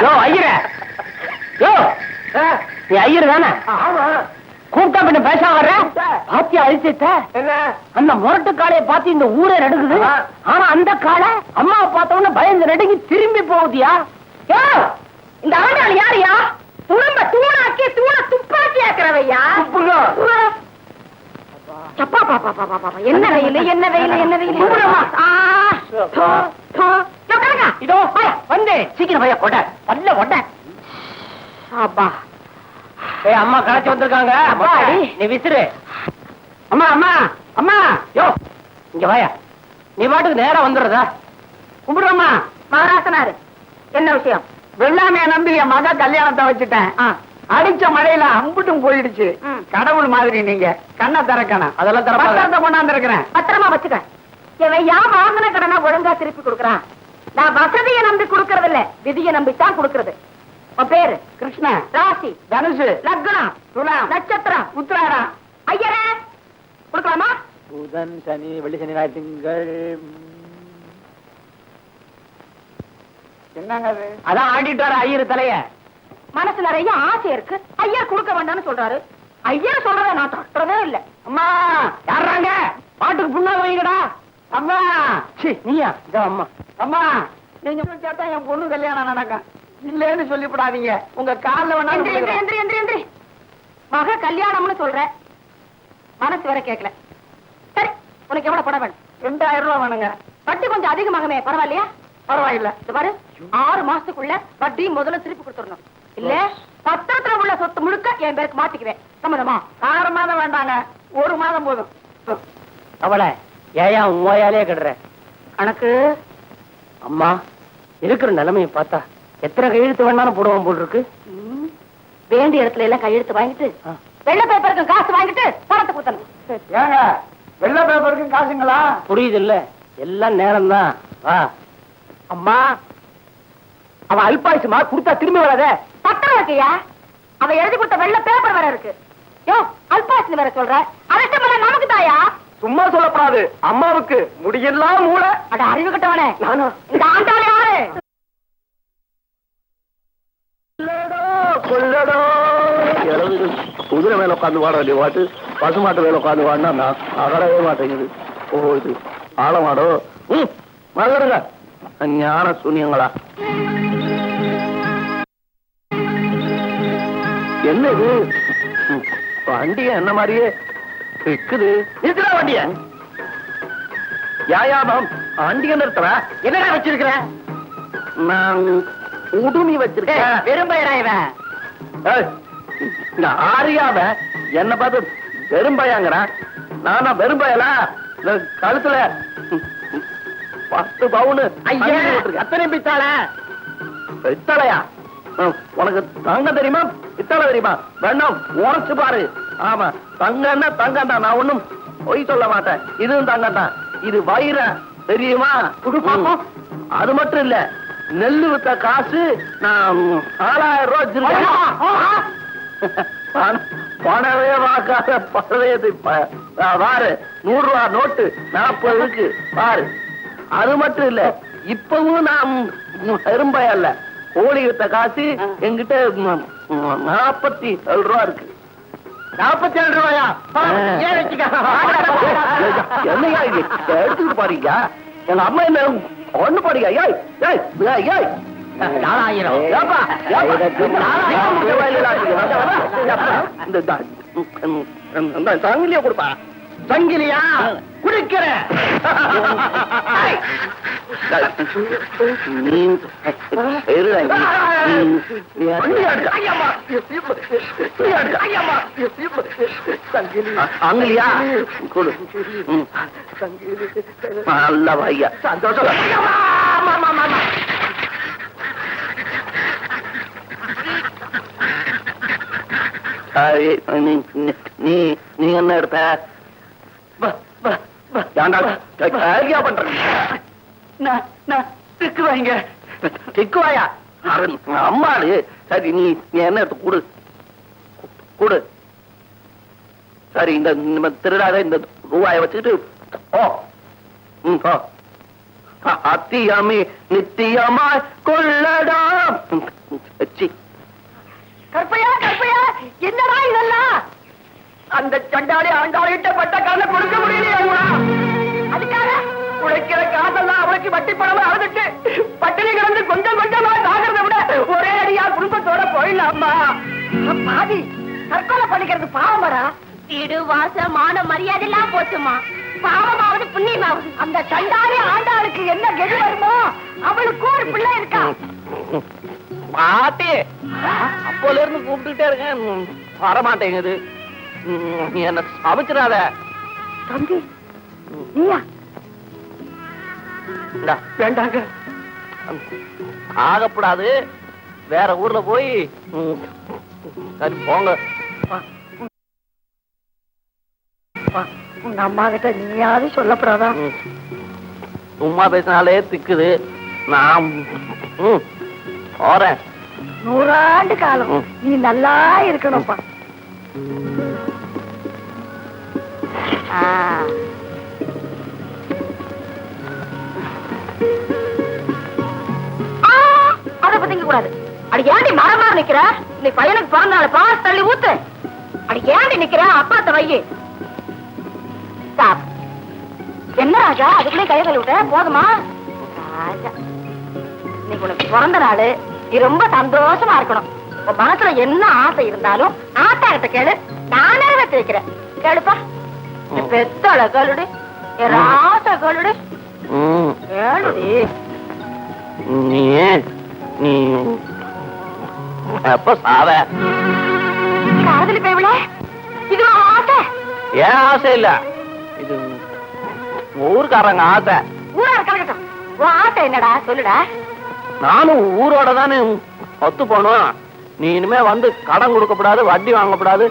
யோ ஐயர, யோ நீ ஐயரு தானே? கூப்பிட்டா பின்ன பேச வர்ற பாத்தியா அழிச்சிட்ட? அந்த முரட்டு காளையை பார்த்து இந்த ஊரே நடுக்குது. ஆனா அந்த காளை அம்மாவை பார்த்தவொன்னு பயந்து நடுங்கி திரும்பி போகுதியா? இந்த ஆண்டாள் யாரையா? துணம்ப தூணாக்கி தூண துப்பாக்கி ஆக்குறவையா? என்ன வெயில், என்ன வெயில், என்ன வெயில்! இதோ வந்து சீக்கிரம் பையா கொட்ட பல்ல கொட்ட. அப்பா அம்மா களைச்சு வந்திருக்காங்க. நீ விசிறு. அம்மா அம்மா அம்மா, யோ இங்க வாயா. நீ பாட்டுக்கு நேரா வந்துடுறதா? கும்பிடுறம்மா. மகாராசனாரு, என்ன விஷயம்? வெள்ளாமைய நம்பி என் மக கல்யாணத்தை வச்சுட்டேன். அடிச்ச மழையில அம்புட்டும் போயிடுச்சு. கடவுள் மாதிரி நீங்க கண்ணை திறக்கணும். அதெல்லாம் திறப்பத்தை கொண்டாந்து இருக்கிறேன். பத்திரமா வச்சுக்க. இவன் யான் வாங்கின கடனை ஒழுங்கா திருப்பி கொடுக்கறான். நான் வசதியை நம்பி கொடுக்கறது இல்ல, விதியை நம்பித்தான் கொடுக்கறது. உன் பேரு? கிருஷ்ணன். ராசி? தனுசு. லக்னம்? துலாம். நட்சத்திரம்? உத்திராடம். ஐயரே கொடுக்கலாமா? புதன், சனி, வெள்ளி, சனி, ஞாயிறு, திங்கள். என்னங்க அது? அதான் ஆடிட்டு வர ஐயரு தலைய. மனசு நிறைய ஆசை இருக்கு. ஐயர் கொடுக்க வேண்டாம்னு சொல்றாரு. ஐயர் சொல்றத நான் தட்டுறதே இல்ல. அம்மா யாராங்க? பாட்டுக்கு புண்ணாக வைங்கடா. அம்மா நீயா? இதோ அம்மா. அம்மா நீங்க சேர்த்தா என் பொண்ணு கல்யாணம் நடக்கும். இல்லன்னு சொல்லிவிடாதீங்க. உங்க கால்ல வேணா. மக கல்யாணம்னு சொல்ற, மனசு வர கேட்கல. சரி, உனக்கு எவ்வளவு பணம் வேணும்? 2000 ரூபாய் வேணுங்க. வட்டி கொஞ்சம் அதிகமாகவே, பரவாயில்லையா? பரவாயில்ல. பாரு, 6 மாசத்துக்குள்ள வட்டி முதல்ல திருப்பி கொடுத்துடணும். இல்ல பத்திரத்துல உள்ள சொத்து முழுக்க என் பேருக்கு மாத்திக்குவேன். சம்மதமா? 6 மாதம் வேண்டாங்க, 1 மாதம் போதும். அவளை ஏயா உண்மையாலே கடுற கணக்கு? அம்மா இருக்கிற நிலைமையை பார்த்தா எத்தனை கையெழுத்து வேணாலும் போடுவோம் போல் இருக்கு. வேண்டிய இடத்துல எல்லாம் கையெழுத்து வாங்கிட்டு வெள்ளை பேப்பருக்கு காசு வாங்கிட்டு பணத்தை கொடுத்தணும். ஏங்க வெள்ளை பேப்பருக்கு காசுங்களா? புரியுது இல்ல, எல்லாம் நேரம் தான். அம்மா அவ அல்பாயுசுமா, கொடுத்தா திரும்பி வராத. பத்திரம் இருக்கையா? அவ எழுதி கொடுத்த வெள்ளை பேப்பர் வேற இருக்கு. யோ அல்பாயுசு வேற சொல்ற, அரசு நமக்கு தாயா? சும்மா சொல்லப்படாது. அம்மாவுக்கு முடியெல்லாம் மூளை. அட அறிவு கட்டவனே, நானும் இந்த ஆண்டாளே யாரு? கொல்லடோ குதிரை மேல உட்காந்து வாட வேண்டிய பாட்டு பசுமாட்டு மேல உட்காந்து வாடினா நான் அகடவே மாட்டேங்குது. ஓ இது ஆழமாடோ. மகளுங்க ஞான சூன்யங்களா? என்ன இது? வண்டிய என்ன மாதிரியே இருக்குது. நிறுத்துறா வண்டிய. யாயாபம் வண்டிய நிறுத்துற. என்னடா வச்சிருக்கிற? நான் உடுமி வச்சிருக்கேன். வெறும்பயரா இவன். ஆரியாவ என்ன பார்த்து வெறும்பயாங்கிறான். நானா வெறும்பயலா? கழுத்துல 10 பவுனு எத்தனை பித்தாள? பித்தளையா? உனக்கு தங்கம் தெரியுமா பித்தளை தெரியுமா? வேணும் உரைச்சு பாரு. ஆமா தங்கன்னா தங்கம் தான். நான் ஒண்ணும் பொய் சொல்ல மாட்டேன். இதுவும் தங்கம் தான். இது வைர தெரியுமா? அது மட்டும் இல்ல, நெல்லு வித்த காசு நான் 4000 ரூபாய் வச்சிருக்கேன். பணவே வாக்காத பழையது பாரு. 100 ரூபாய் நோட்டு 40 இருக்கு பாரு. அது மட்டும் இல்ல, இப்பவும் நான் பெரும்பய அல்ல. கோழி வித்த காசு என்கிட்ட 47 ரூபா இருக்கு. 47 ரூபாயா? என்னையா எடுத்துட்டு பாருங்க. எங்க அம்மா என்ன ஒண்ணு பாருங்க. ஏய் ஏய் ஏய் 4000 சங்கிலியா கொடுப்பா. சங்கிலியா குடிக்கிற அங்கிலியா கொடு. நல்ல வையா சந்தோஷம். நீ என்ன எடுத்த? பண்றீங்க அம்மாடு. சரி நீ என்ன எடுத்து கூடு கூடு. சரி இந்த திருடாத இந்த ரூபாயை வச்சுக்கிட்டு ஓ அத்தியமே நித்தியமாய் கொள்ளடா. கற்பையா கற்பையா, என்னடா இதெல்லாம்? அந்த சண்டாளி ஆண்டாளிட்ட பட்ட கால கொடுக்க முடியலையா? அதுக்காக உழைக்கிற காசெல்லாம் அவளுக்கு வட்டி பணமா அழுதுட்டு பட்டினி கிடந்து கொஞ்சம் கொஞ்சமா சாகிறத விட ஒரே அடியா குடும்பத்தோட போயிடலாமா? பாதி தற்கொலை பண்ணிக்கிறது பாவமடா. வீடு வாசம் மான மரியாதை எல்லாம் போச்சுமா. பாவமாவது புண்ணியமாவது. அந்த சண்டாளி ஆண்டாளுக்கு என்ன கெதி வருமோ, அவளுக்கு ஒரு பிள்ளை இருக்கா. மாட்டே, அப்போல இருந்து கூப்பிட்டுட்டே இருக்கேன், வரமாட்டேங்குது. நீ என்ன சமைச்சிடாத. தம்பி நீயா? வேண்டாங்க, ஆகப்படாது. வேற ஊர்ல போய் சரி போங்க. உங்க அம்மா கிட்ட நீயாவது சொல்லப்படாதா? சும்மா பேசினாலே திக்குது. நான் போறேன். 100 ஆண்டு காலம் நீ நல்லா இருக்கணும்ப்பா. அத பத்திங்க கூடாது. அடி ஏண்டி மரமா நிக்கிற? நீ பையனுக்கு பிறந்தால பாஸ் தள்ளி ஊத்து. அடி ஏண்டி நிக்கிற? அப்பாத்த வையி. என்ன ராஜா அதுக்குள்ளே கையை கழுவி விட்ட? போதுமா ராஜா? இன்னைக்கு உனக்கு பிறந்த நாள், நீ ரொம்ப சந்தோஷமா இருக்கணும். உன் மனசுல என்ன ஆசை இருந்தாலும் ஆத்தாகிட்ட கேளு, நானே வச்சு வைக்கிறேன். கேளுப்பா. பெத்தள கழுடு, ராச கழுடு, கேளுடி. நீ நீ எப்ப சாவ? காதலி பேவில இது ஆசை. ஏன் ஆசை இல்ல, இது ஊருக்காரங்க ஆசை. ஊரா இருக்கட்டும், உன் ஆசை என்னடா சொல்லுடா. நானும் ஊரோட தானே ஒத்து போனோம். நீ இனிமே வந்து கடன் கொடுக்கப்படாது, வட்டி வாங்கக்கூடாது,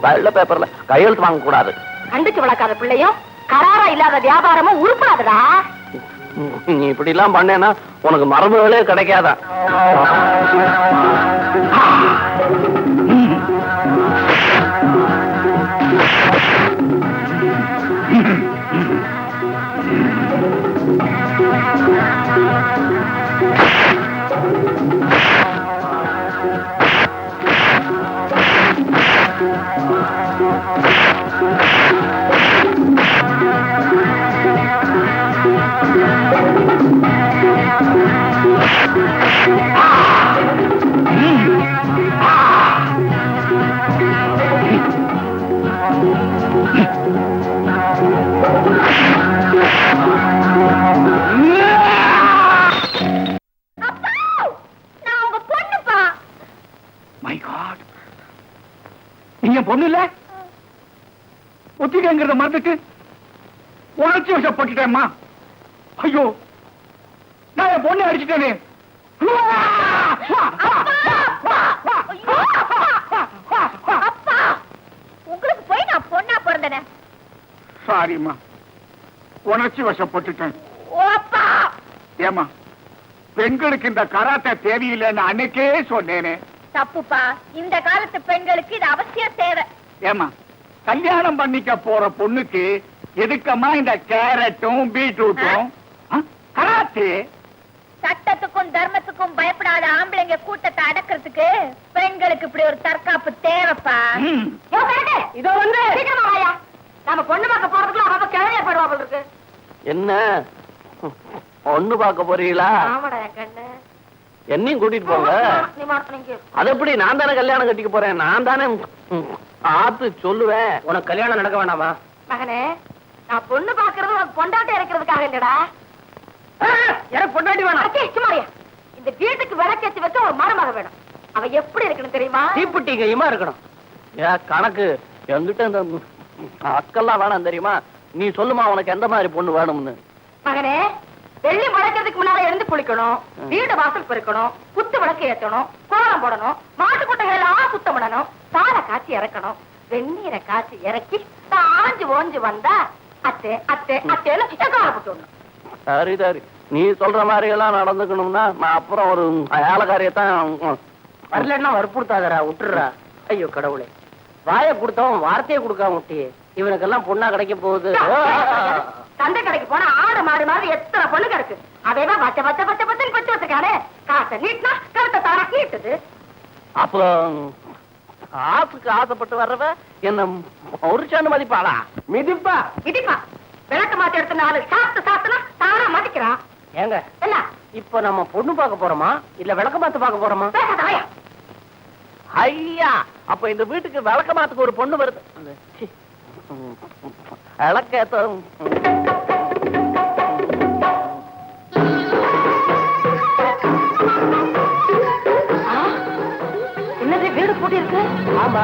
வெள்ள பேப்பர்ல கையெழுத்து வாங்க கூடாது. கண்டிச்சு வளர்க்காத பிள்ளையும் கராரா இல்லாத வியாபாரமும் உருப்படாதடா. நீ இப்படி எல்லாம் பண்ணேன்னா உனக்கு மரபுகளே கிடைக்காதா? பொண்ணு இல்ல ஒத்திக்கங்கிறத மறந்துட்டு உணர்ச்சி வசப்பட்டுட்டேம்மா. ஐயோ, நான் என் பொண்ணை அடிச்சுட்டேனே. உங்களுக்கு போய் நான் பொண்ணா பிறந்தன. சாரிம்மா, உணர்ச்சி வசப்பட்டுட்டேன். ஏமா, பெண்களுக்கு இந்த கராத்தே தேவையில்லைன்னு அன்னைக்கே சொன்னேனே. தப்புப்பா, இந்த காலத்து பெண்களுக்கு இது அவசியம் தேவை. ஏமா, கல்யாணம் பண்ணிக்க போற பொண்ணுக்கு எதுக்கம்மா இந்த கேரட்டும் பீட்ரூட்டும்? கராத்தே சட்டத்துக்கும் தர்மத்துக்கும் பயப்படாத ஆம்பளைங்க கூட்டத்தை அடக்கிறதுக்கு பெண்களுக்கு இப்படி ஒரு தற்காப்பு தேவைப்பா. இதோ வந்து சீக்கிரமா வாயா. நாம பொண்ணு பார்க்க போறதுக்குள்ள அவ கிழமையா போடுவாங்க இருக்கு. என்ன பொண்ணு பார்க்க போறீங்களா? ஆமாடா என் கண்ணு. என்னையும் கூட்டிட்டு போங்க. அது எப்படி? நான் தானே கல்யாணம் கட்டிக்க போறேன். நான் தானே ஆத்து சொல்லுவேன். உனக்கு கல்யாணம் நடக்க வேண்டாமா? மகனே, நான் பொண்ணு பாக்குறது உனக்கு பொண்டாட்டி இறக்கிறதுக்காக இல்லடா. எனக்கு பொண்டாட்டி வேணாம். சும்மாரியா, இந்த வீட்டுக்கு விளக்கேத்தி வச்சு ஒரு மருமக வேணும். அவ எப்படி இருக்கணும் தெரியுமா? தீப்புட்டி கையுமா இருக்கணும். ஏன் கணக்கு என்கிட்ட இந்த அக்கெல்லாம் வேணாம் தெரியுமா? நீ சொல்லுமா உனக்கு எந்த மாதிரி பொண்ணு வேணும்னு. மகனே, வெள்ளி முளைக்கிறதுக்கு முன்னால எழுந்து குளிக்கணும், வீடு வாசல் பெருக்கணும், குத்து விளக்கு ஏற்றணும், கோலம் போடணும், மாட்டு குட்டைகள் எல்லாம் சுத்தம் பண்ணணும், சாலை காய்ச்சி இறக்கணும், வெந்நீரை காய்ச்சி இறக்கி ஆஞ்சு ஓஞ்சு வந்தா அத்தை அத்தை அத்தைன்னு காலப்பட்டு. சரி சரி, நீ சொல்ற மாதிரி எல்லாம் நடந்துக்கணும்னா நான் அப்புறம் ஒரு வேலைக்காரியத்தான் வரலன்னா வற்புறுத்தாதரா, விட்டுறா. ஐயோ கடவுளே, வாயை கொடுத்தவன் வார்த்தையை கொடுக்காம முட்டி இவனுக்கெல்லாம் பொண்ணா கிடைக்க போகுது. சந்தை கடைக்கு போனா ஆடு மாடு மாதிரி எத்தனை பொண்ணு கிடக்கு. அதையெல்லாம் பச்சை பச்சை பச்சை பச்சை பச்சை வச்சுக்கானே. காசை நீட்டினா கருத்தை தானா நீட்டுது. அப்போ காசுக்கு ஆசைப்பட்டு வர்றவ என்ன ஒரு மதிப்பாளா? மிதிப்பா இடிப்பா. விளக்கு மாத்தி எடுத்த நாலு சாப்பிட்டு சாப்பிட்டுனா தானா மதிக்கிறான். ஏங்க என்ன இப்ப நம்ம பொண்ணு பார்க்க போறோமா இல்ல விளக்க மாத்து பார்க்க போறோமா? பேசாதவையா? ஐயா அப்ப இந்த வீட்டுக்கு விளக்க மாத்துக்கு ஒரு பொண்ணு வருது. விளக்க என்னது வீடு பூட்டி இருக்கு? ஆமா.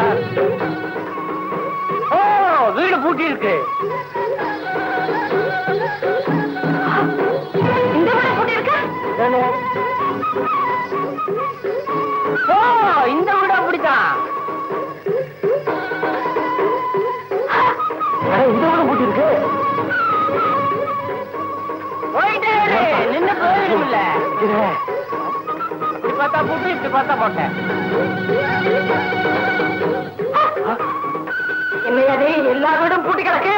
ஓ வீடு பூட்டி இருக்கு. இந்த வீடு பூட்டி இருக்கு? ஓ இந்த வீடு அப்படித்தான். இந்த வீடு பூட்டி இருக்கு. போயிட்டே நின்னு போயிடும்ல. இப்படி பார்த்தா பூட்டி இப்படி பார்த்தா போட்டேன். என்னையாதே எல்லா வீடும் பூட்டி கிடக்கு.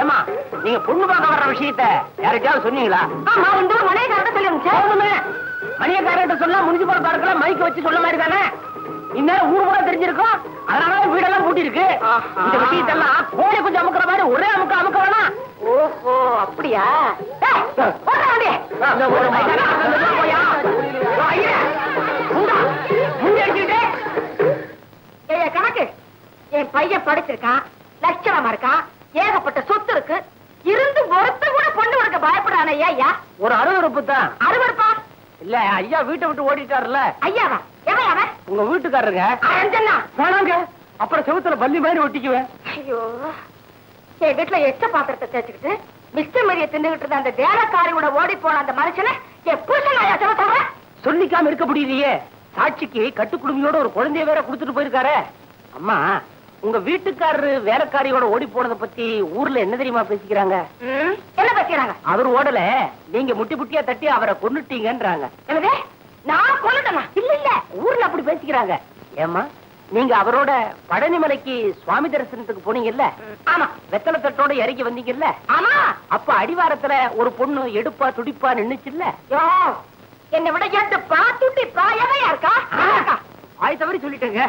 ஏமா நீங்க பொண்ணு பார்க்க வர்ற விஷயத்த யார்கிட்டயாவது சொன்னீங்களா? ஆமா இந்த மனைவிக்காரட்ட சொல்லி அனுப்பிச்சேன். மணியக்காரர்கிட்ட சொன்னா முனிசிபல் பார்க்கல மைக்க வச்சு சொல்ல மாதிரி தானே. இந்நேரம் ஊர் கூட தெரிஞ்சிருக்கும். அதனால வீடெல்லாம் பூட்டி இருக்கு. இந்த விஷயத்தெல்லாம் கோழி கொஞ்சம் அமுக்குற மாதிரி ஒரே அமுக்க வேணாம். ஓஹோ அப்படியா? கணக்கு என் பையன் படிச்சிருக்கான், லட்சணமா இருக்கான், ஏகப்பட்ட சொத்து இருக்கு. இருந்து ஒருத்த கூட பொண்ணு கொடுக்க பயப்படுறானே ஐயா. ஒரு அருவருப்பு தான். அருவருப்பா இல்ல ஐயா வீட்டை விட்டு ஓடிட்டாருல. ஐயாவா? எவன் அவன்? உங்க வீட்டுக்காரருங்க. வேணாங்க அப்புறம் செவுத்துல பள்ளி மாதிரி ஒட்டிக்குவேன். ஐயோ என் வீட்டுல எச்ச பாத்திரத்தை தேய்ச்சிக்கிட்டு மிஸ்டர் மரியை தின்னுகிட்டு இருந்த அந்த வேலைக்காரியோட ஓடி போன அந்த மனுஷனை என் புருஷன் ஐயா செவத்தாங்க. சொல்லிக்காம இருக்க முடியலையே. சாட்சிக்கு கட்டுக்குடுமையோட ஒரு குழந்தைய வேற கொடுத்துட்டு போயிருக்காரு. அம்மா உங்க வீட்டுக்காரரு வேலைக்காரியோட ஓடி போனதை பத்தி ஊர்ல என்ன தெரியுமா பேசிக்கிறாங்க? என்ன பேசுறாங்க? அவர் ஓடல, நீங்க முட்டி முட்டியா தட்டி அவரை கொன்னுட்டீங்கன்றாங்க. என்னது? நான் கொல்லுட்டேனா? இல்ல இல்ல ஊர்ல அப்படி பேசிக்கிறாங்க. ஏமா நீங்க அவரோட பழனிமலைக்கு சுவாமி தரிசனத்துக்கு போனீங்கல்ல? ஆமா. வெத்தலை தட்டோட இறங்கி வந்தீங்கல்ல? ஆமா. அப்ப அடிவாரத்துல ஒரு பொண்ணு எடுப்பா துடிப்பா நின்னுச்சுல்ல? என்னை விட எடுப்பா துடிப்பா எவையா இருக்கா? ஆய் தவறி சொல்லிட்டேங்க.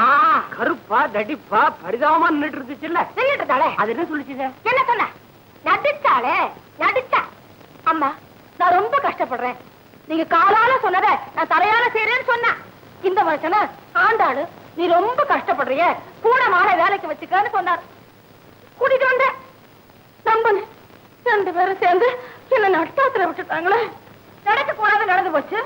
கருப்பா தடிப்பா பரிதாபமா நின்னுட்டு இருந்துச்சுல்ல? நின்னுட்டு இருந்தாளே. அது என்ன சொல்லிச்சுங்க? என்ன சொன்ன? நடிச்சாளே நடிச்சா. அம்மா நான் ரொம்ப கஷ்டப்படுறேன். நீங்க காலால சொன்னத நான் தலையால செய்யறேன்னு சொன்ன இந்த மனுஷன ஆண்டாளு நீ ரொம்ப கஷ்டப்படுறிய கூட மாற வேலைக்கு வச்சுக்கன்னு சொன்னார். கூட்டிட்டு வந்த நம்பல. ரெண்டு பேரும் சேர்ந்து என்ன நட்டாத்துல விட்டுட்டாங்களே. நடக்க கூடாது நடந்து போச்சு.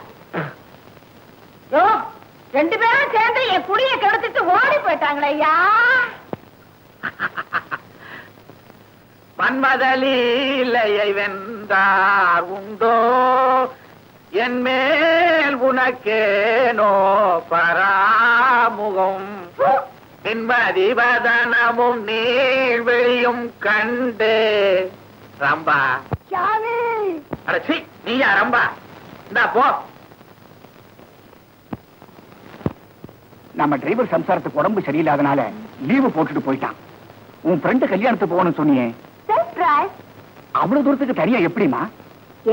ரெண்டு பேரும் சேர்ந்து என் குடியை கெடுத்துட்டு ஓடி போயிட்டாங்களே ஐயா. மன்மதலீலையை வென்றார் உண்டோ என் மேல் உனக்கேனோ பராமுகம் என்பதிவதனமும் நீழ்வெளியும் கண்டு ரம்பா. அடச்சி நீயா ரம்பா? இந்தா போ. நம்ம டிரைவர் சம்சாரத்துக்கு உடம்பு சரியில்லாதனால லீவு போட்டுட்டு போயிட்டான். உன் ஃப்ரெண்டு கல்யாணத்துக்கு போகணும்னு சொன்னியே, அவ்வளவு தூரத்துக்கு தனியா எப்படிமா?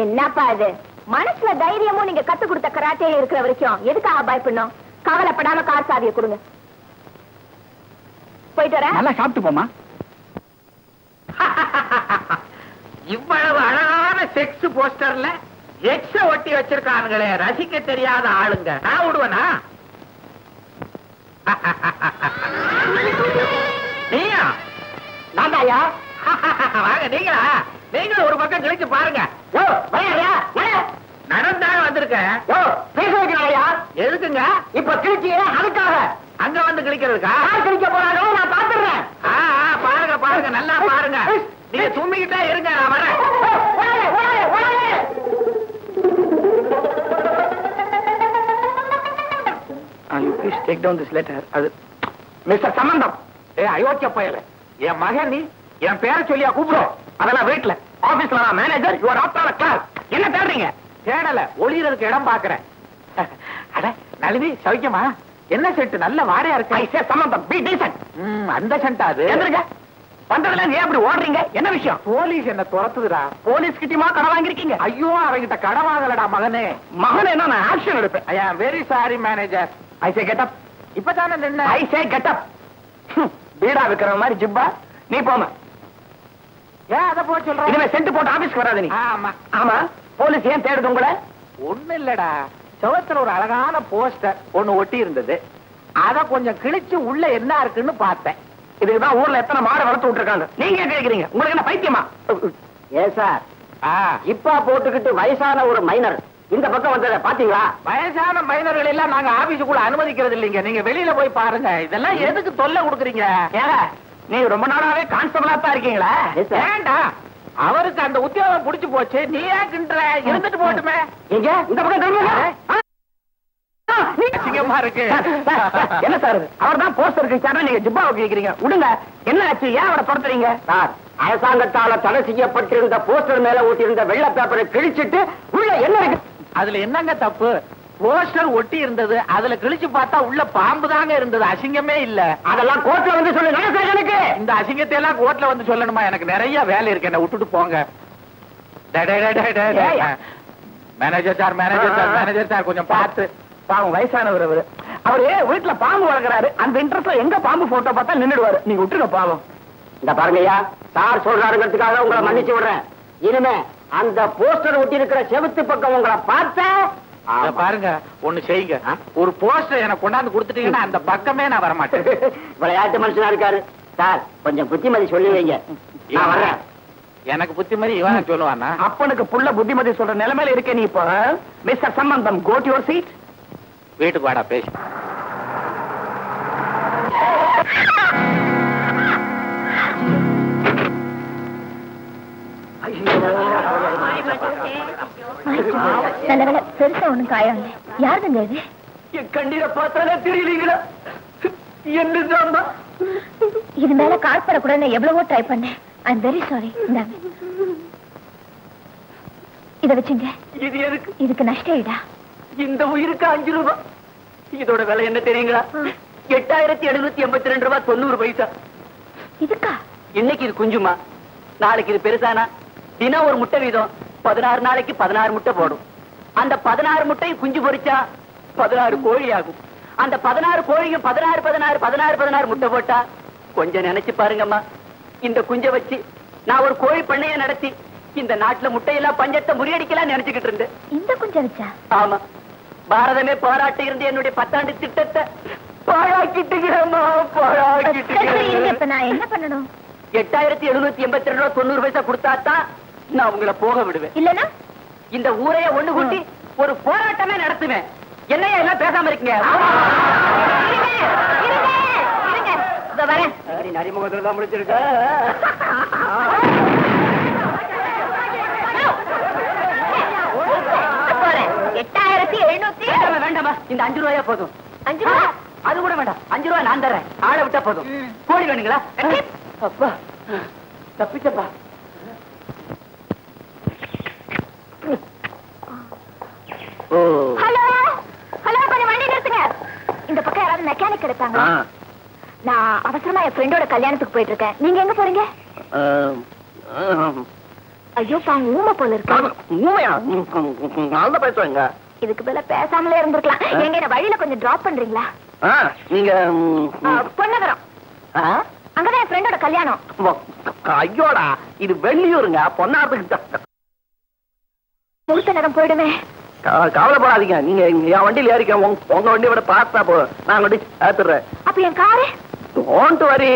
என்னப்பா இது? மனசுல தைரியமும் நீங்க கத்து கொடுத்த கராட்டே இருக்கிற வரைக்கும் எதுக்காக பயப்படணும்? கவலைப்படாம கார் சாவியை கொடுங்க. போயிட்டு வரேன். நல்லா சாப்பிட்டு போமா. இவ்வளவு அழகான செக்ஸ் போஸ்டர்ல எக்ஸ ஒட்டி வச்சிருக்கானுங்களே, ரசிக்க தெரியாத ஆளுங்க. நான் விடுவனா? நீயா? நான்தாயா? வாங்க நீங்களா? நீங்களும் ஒரு பக்கம் கிழிச்சு பாருங்க. நடந்தாலும் வந்திருக்கேன். பேச வைக்கிறாயா? எதுக்குங்க இப்ப கிழிச்சியே அதுக்காக? அங்க வந்து கிழிக்கிறதுக்கா? கிழிக்க போறானோ நான் பாத்துறேன். பாருங்க பாருங்க நல்லா பாருங்க. நீங்க தும்மிக்கிட்டே இருங்க, நான் வரேன். Please take down this letter. அது மிஸ்டர் சம்பந்தம், அயோக்கிய பயல, என் மகன் நீ என் பேரை சொல்லியா கூப்பிடும்? அதெல்லாம் வீட்டுல ஆபீஸ்ல நான் மேனேஜர், யுவர் ஆப்டான கிளாஸ். என்ன தேடுறீங்க? தேடல, ஒளியறதுக்கு இடம் பாக்குறேன். அட நளினி சௌக்கியமா? என்ன சென்ட் நல்ல வாடையா இருக்கு. ஐ சே சம்பந்தம் பி டீசன்ட். அந்த சென்டா அது? எந்திருங்க. வந்ததுல ஏன் அப்படி ஓடுறீங்க? என்ன விஷயம்? போலீஸ் என்ன துரத்துதுடா. போலீஸ் கிட்டமா கடன் வாங்கிருக்கீங்க? ஐயோ அவங்கிட்ட கடன் வாங்கலடா மகனே. மகன் என்ன நான் ஆக்ஷன் எடுப்பேன். I am very sorry manager. I say get up. இப்பதானே நின்ன. I say get up. பீடா விக்கிற மாதிரி ஜிப்பா நீ போமா. ஏன் அத போ சொல்ற? இனிமே சென்ட் போட்டு ஆபீஸ்க்கு வராத நீ. ஆமா ஆமா போலீஸ் ஏன் தேடுது உங்களை? ஒண்ணு இல்லடா, செவத்துல ஒரு அழகான போஸ்டர் ஒண்ணு ஒட்டி இருந்தது. அத கொஞ்சம் கிழிச்சு உள்ள என்ன இருக்குன்னு பார்த்தேன். இதுக்குதான் ஊர்ல எத்தனை மாடு வளர்த்து விட்டுருக்காங்க. நீங்க ஏன் கேக்குறீங்க? உங்களுக்கு என்ன பைத்தியமா? ஏ சார், இப்பா போட்டுக்கிட்டு வயசான ஒரு மைனர் இந்த பக்கம் வந்தத பாத்தீங்களா? வயசான மைனர்கள் எல்லாம் நாங்க ஆபீஸுக்குள்ள அனுமதிக்கிறது இல்லைங்க. நீங்க வெளியில போய் பாருங்க. இதெல்லாம் எதுக்கு தொல்லை கொடுக்குறீங்க? ஏங்க நீங்க ரொம்ப நாளாவே கான்ஸ்டபிளா தான் இருக்கீங்களா? ஏண்டா அவருக்கு அந்த உத்தியோகம் புடிச்சு போச்சு, நீ ஏன் கின்ற? இருந்துட்டு போட்டுமே. எங்க இந்த பக்கம் திரும்புங்க. அசிங்கமா இருக்கு. என்ன சார் அவர் தான் போஸ்டர் கிழிச்சாரா, நீங்க ஜிப்பாவை கிழிக்கிறீங்க. விடுங்க. என்ன ஆச்சு? ஏன் அவரை துரத்துறீங்க? சார் அரசாங்கத்தால தடை செய்யப்பட்டிருந்த போஸ்டர் மேல ஊட்டியிருந்த வெள்ளை பேப்பரை கிழிச்சிட்டு உள்ள என்ன இருக்கு? அதுல என்னங்க தப்பு? போஸ்டர் ஒட்டி இருந்தது, அதுல கிழிச்சு பார்த்தா உள்ள பாம்பு தாங்க இருந்தது. அசிங்கமே இல்ல. அதெல்லாம் கோர்ட்ல வந்து சொல்லுங்க. எனக்கு இந்த அசிங்கத்தை எல்லாம் கோர்ட்ல வந்து சொல்லணுமா? எனக்கு நிறைய வேலை இருக்கு, என்ன விட்டுட்டு போங்க. Manager sir, manager sir, manager sir கொஞ்சம் பார்த்து. பாவம் வயசானவர் அவரு. அவரு வீட்டுல பாம்பு வளர்க்கறாரு. அந்த இன்ட்ரெஸ்ட்ல எங்க பாம்பு போட்டோ பார்த்தா நின்னுடுவாரு. நீங்க விட்டுருங்க பாவம். இந்த பாருங்கய்யா, சார் சொல்றாருங்கிறதுக்காக உங்களை மன்னிச்சு விடுறேன். இனிமே அந்த போஸ்டர் ஒட்டி இருக்கிற செவுத்து பக்கம் உங்களை பார்த்தேன். அத பாருங்க, ஒண்ணு செய்யுங்க. ஒரு போஸ்டர் எனக்கு கொண்டாந்து கொடுத்துட்டீங்கன்னா அந்த பக்கமே நான் வரமாட்டேன். விளையாட்டு மனுஷனா இருக்காரு சார். கொஞ்சம் புத்திமதி சொல்லி வைங்க. நான் வர்றேன். எனக்கு புத்திமதி இவன் சொல்லுவானா? அப்பனுக்கு புள்ள புத்திமதி சொல்ற நிலைமையில இருக்க நீ இப்போ. மிஸ்டர் சம்பந்தம், கோ டு யுவர் சீட். வீட்டுக்கு வாடா பேசி. நல்ல வேலை பெருசா ஒண்ணும் காயம் இல்லை. யாருங்க இது? என் கண்ணீரை பார்த்தாலே தெரியலீங்களா? என்னதான் இது மேல காற்படக்கூட நான் எவ்வளவோ ட்ரை பண்ணேன். I am very sorry. இத வச்சுங்க. இது எதுக்கு? இதுக்கு நஷ்டம் ஈடா? இந்த உயிருக்கு 5 ரூபாய். இதோட விலை என்ன தெரியுங்களா? 8782 ரூபாய் 90 பைசா. இதுக்கா? இன்னைக்கு இது குஞ்சுமா, நாளைக்கு இது பெருசானா தினம் ஒரு முட்டை வீதம் 16 நாளைக்கு 16 முட்டை போடும். அந்த 16 முட்டையும் குஞ்சு பொரிச்சா 16 கோழி ஆகும். அந்த 16 கோழியும் 16 16 16 16 முட்டை போட்டா கொஞ்சம் நினைச்சு பாருங்கம்மா. இந்த குஞ்சை வச்சு நான் ஒரு கோழி பண்ணைய நடத்தி இந்த நாட்டுல முட்டையெல்லாம் பஞ்சத்தை முறியடிக்கலாம் நினைச்சுக்கிட்டு இருந்தேன். இந்த குஞ்சம் வச்சா? ஆமா, பாரதமே பாராட்டி இருந்த என்னுடைய 10 ஆண்டு திட்டத்தை பாழாக்கிட்டுக்கிறேம்மா, பாழாக்கிட்டு. இப்ப நான் என்ன பண்ணணும்? 8782 ரூபாய் 90 பைசா கொடுத்தாதான் நான் உங்களை போக விடுவேன். இல்லனா இந்த ஊரைய ஒண்ணு கூட்டி ஒரு போராட்டமே நடத்துவேன். என்னையா எல்லாம் பேசாம இருக்கீங்க? அறிமுகத்தில் தான் முடிச்சிருக்க. வேண்டாமா, இந்த 5 ரூபாயா போதும். 5 ரூபா? அது கூட வேண்டாம். 5 ரூபாய் நான் தர்றேன். ஆளை விட்டா போதும். கோழி வேணுங்களா? அப்பா தப்பிச்சப்பா. ஹலோ ஹலோ, கொஞ்சம் வண்டி நிறுத்துங்க. இந்த பக்கம் யாராவது மெக்கானிக் எடுத்தாங்க? நான் அவசரமா என் ஃப்ரெண்டோட கல்யாணத்துக்கு போயிட்டு இருக்கேன். நீங்க எங்க போறீங்க? ஐயோ பாங்க, ஊமை போல இருக்கு. ஊமையா? நல்ல பேசுவாங்க. இதுக்கு மேல பேசாமலே இருந்திருக்கலாம். எங்க என்ன வழியில கொஞ்சம் டிராப் பண்றீங்களா? நீங்க பொன்னகரம். அங்கதான் என் ஃப்ரெண்டோட கல்யாணம். ஐயோடா, இது வெள்ளியூருங்க. பொன்னாத்துக்கு முகூர்த்த நேரம் போயிடுமே. கவலைப்படாதீங்க. நீங்க என் வண்டியில ஏறிக்க. உங்க வண்டியை விட பார்த்தா போதும். நான் வண்டி ஏத்துறேன். அப்ப என் காரு? டோன்ட் வரி,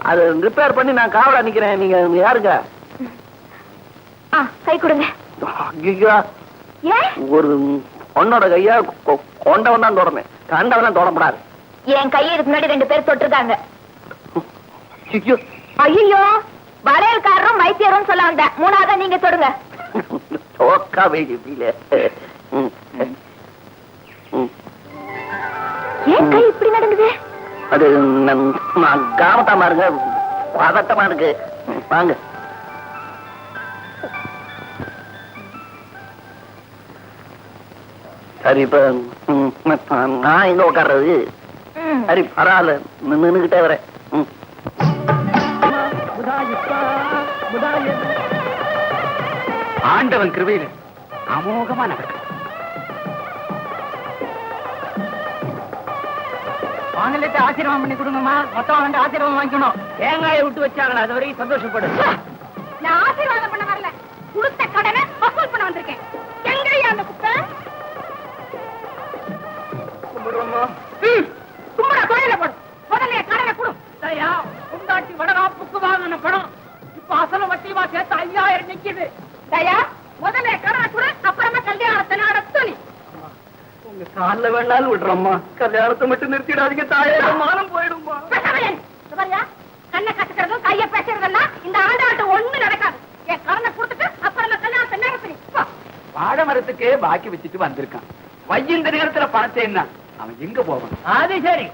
அது ரிப்பேர் பண்ணி நான் காவலா நிக்கிறேன். நீங்க யாருங்க? கை கொடுங்க. ஐயா, ஒரு பொண்ணோட கையா கொண்டவன் தான் தொடமே, கண்டவன் தொடப்படாது. என் கையை இதுக்கு முன்னாடி 2 பேர் தொட்டிருக்காங்க. ஐயோ ஐயோ, வளையல்காரரும் வைத்தியரும் சொல்ல வந்தேன். 3ஆவது நீங்க தொடுங்க. சோக்கா வெயில. ஏன் கை இப்படி நடக்குது? அது நான் காமத்தமா இருங்க, பதட்டமா இருக்கு. வாங்க. சரி, இப்ப நான் எங்க உட்கார்றது? சரி பரவாயில்ல நின்னுகிட்டே வரேன். ஆண்டவன் கிருபையில அமோகமா நடக்கும். வாங்கலிட்டு ஆசீர்வாதம் பண்ணி கொடுங்கம்மா. மொத்தம் வந்து ஆசீர்வாதம் வாங்கிக்கணும். தேங்காயை விட்டு வச்சாங்களா அது வரைக்கும் சந்தோஷப்படு. நான் ஆசீர்வாதம் பண்ண வரல, கொடுத்த கடனை வசூல் பண்ண வந்திருக்கேன். எங்கயா அந்த குப்பை? கும்பிடுறா, கோயில போடு. முதல்ல கடனை கொடு. உண்டாட்டி வடகாப்புக்கு வாங்கின பணம் இப்ப அசல வட்டிவா சேர்த்து 5000 நிக்குது. தயா, முதல்ல கடனை கொடு, அப்புறமா கல்யாணத்தை நடத்து. நீ உங்க கால்ல வேணாலும் விடுறோம்மா, கல்யாணத்தை மட்டும் நிறுத்திடாதீங்க தாயே, மானம் போயிடுமா. கண்ணை கட்டுக்கிறதும் கைய பேசுறதெல்லாம் இந்த ஆண்டாட்ட ஒண்ணு நடக்காது. என் கடனை கொடுத்துட்டு அப்புறமா கல்யாணத்தை நடத்து. வாழை மரத்துக்கு பாக்கி வச்சுட்டு வந்திருக்கான். வையந்த நேரத்துல பணத்தை என்ன அவன் எங்க போவான்? அது சரி,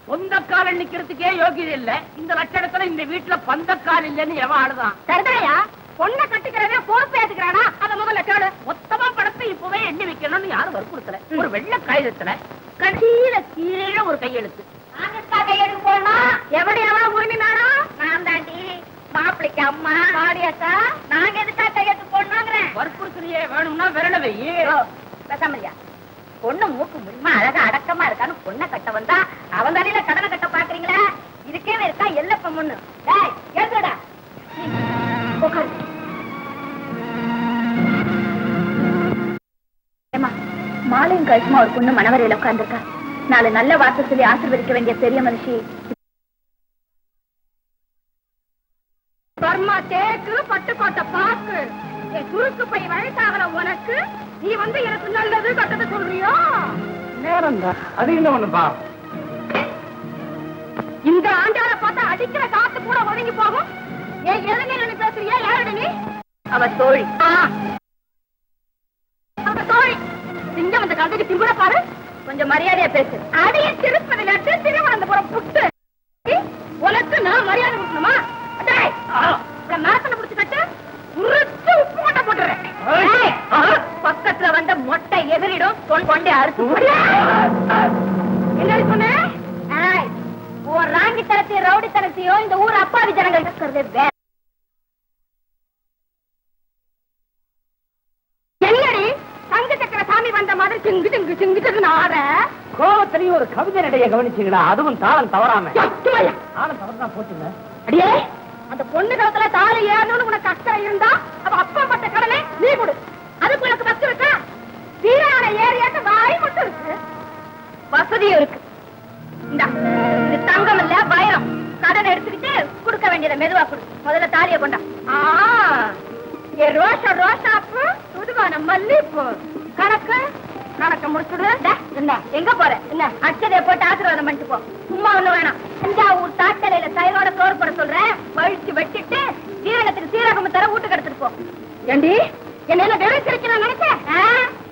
சொந்த கால நிக்கிறதுக்கே யோகியது இல்ல. இந்த லட்சணத்துல இந்த வீட்டுல பந்தக்கால் இல்லன்னு எவன் ஆடுதான்? சரிதாயா, பொண்ணை கட்டிக்கிறதே பொறுப்பு ஏத்துக்கிறானா? அத முதல்ல கேளு. மொத்தமா பணத்தை இப்பவே எண்ணி வைக்கணும்னு யாரும் வற்புறுத்தல. ஒரு வெள்ளை காகிதத்துல கடைசியில கீழே ஒரு கையெழுத்து. கையெழுத்து போனா எப்படி எவன் உரிமைனானோ? நான் தாண்டி மாப்பிளைக்கு அம்மா மாடியாக்கா, நாங்க எதுக்கா கையெழுத்து போடணுங்கிறேன். வற்புறுத்தலையே வேணும்னா விரல வை. பேசாமலியா, பொண்ணு மூக்கு முடியுமா அழகா அடக்கமா இருக்கான்னு பொண்ணை கட்ட வந்தா அவன் தலையில கடனை கட்ட பாக்குறீங்களா? இருக்கவே இருக்கா எல்லப்ப முன்னு. எழுதுடா. மாலையும் கழிச்சுமா ஒரு பொண்ணு மணவரையில உட்கார்ந்துருக்கா. நாலு நல்ல வார்த்தை சொல்லி ஆசீர்வதிக்க வேண்டிய பெரிய மனுஷி. பர்மா தேக்கு பட்டுக்கோட்டை பாக்கு சுருக்கு பை வயசாகல உனக்கு நீ வந்து எனக்கு நல்லது கட்டத சொல்றியோ? நேரம் தான் அது என்ன ஒண்ணுப்பா. இந்த ஆண்டால பார்த்தா அடிக்கிற காத்து கூட ஒதுங்கி போகும். ஏன் எதுங்க பேசுறியா? யாரு நீ? அவ தோழி. அவ தோழி சிங்கம் அந்த கதைக்கு திம்புற பாரு. கொஞ்சம் மரியாதையா பேசு. அடிய திருப்பதி நட்டு திருவனந்தபுரம் புட்டு. உனக்கு நான் மரியாதை கொடுக்கணுமா? மரத்துல பிடிச்சு கட்டு, உருட்டு உப்பு மொட்டை போட்டுறேன். பக்கத்துல வந்த மொட்டை எதிரிடும் கொண்டே அறுத்து. என்ன சொன்ன? உன் ராங்கி தரத்தையும் ரவுடி தரத்தையும் இந்த ஊர் அப்பாவி ஜனங்கள் இருக்கிறது. என்னடி தங்க சக்கர சாமி வந்த மாதிரி சிங்கு சிங்கு சிங்கு ஆற கோபத்திலையும் ஒரு கவிதை நடைய கவனிச்சீங்களா? அதுவும் தாளம் தவறாம. தாளம் தவறுதான் போச்சுங்க. அடியே, அந்த பொண்ணு காலத்துல தாலி ஏறணும்னு உனக்கு அக்கறை இருந்தா அவ அப்பா பட்ட கடனை நீ கொடு. அதுக்கு உனக்கு வசதி இருக்கா? வீரான ஏரியாட்ட வாய் மட்டும் இருக்கு, வசதியும் இருக்கு. இந்த தங்கம் இல்ல வைரம். கடனை எடுத்துக்கிட்டு கொடுக்க வேண்டியதை மெதுவா கொடு. முதல்ல தாலியை கொண்டா. ரோஷா ரோஷாப்பு புதுவான மல்லிப்பூ கணக்கு கணக்க முடிச்சுடு. என்ன எங்க போற? என்ன அச்சதைய போட்டு ஆசீர்வாதம் பண்ணிட்டு போ. சும்மா ஒண்ணு வேணாம். தஞ்சாவூர் தாட்டலையில தயிரோட சோறு போட சொல்றேன். வழிச்சு வெட்டிட்டு சீரகத்துக்கு சீரகம் தர வீட்டுக்கு எடுத்துட்டு போ. ஏண்டி என்ன வெறும் சிரிக்கலாம் நினைச்சேன்?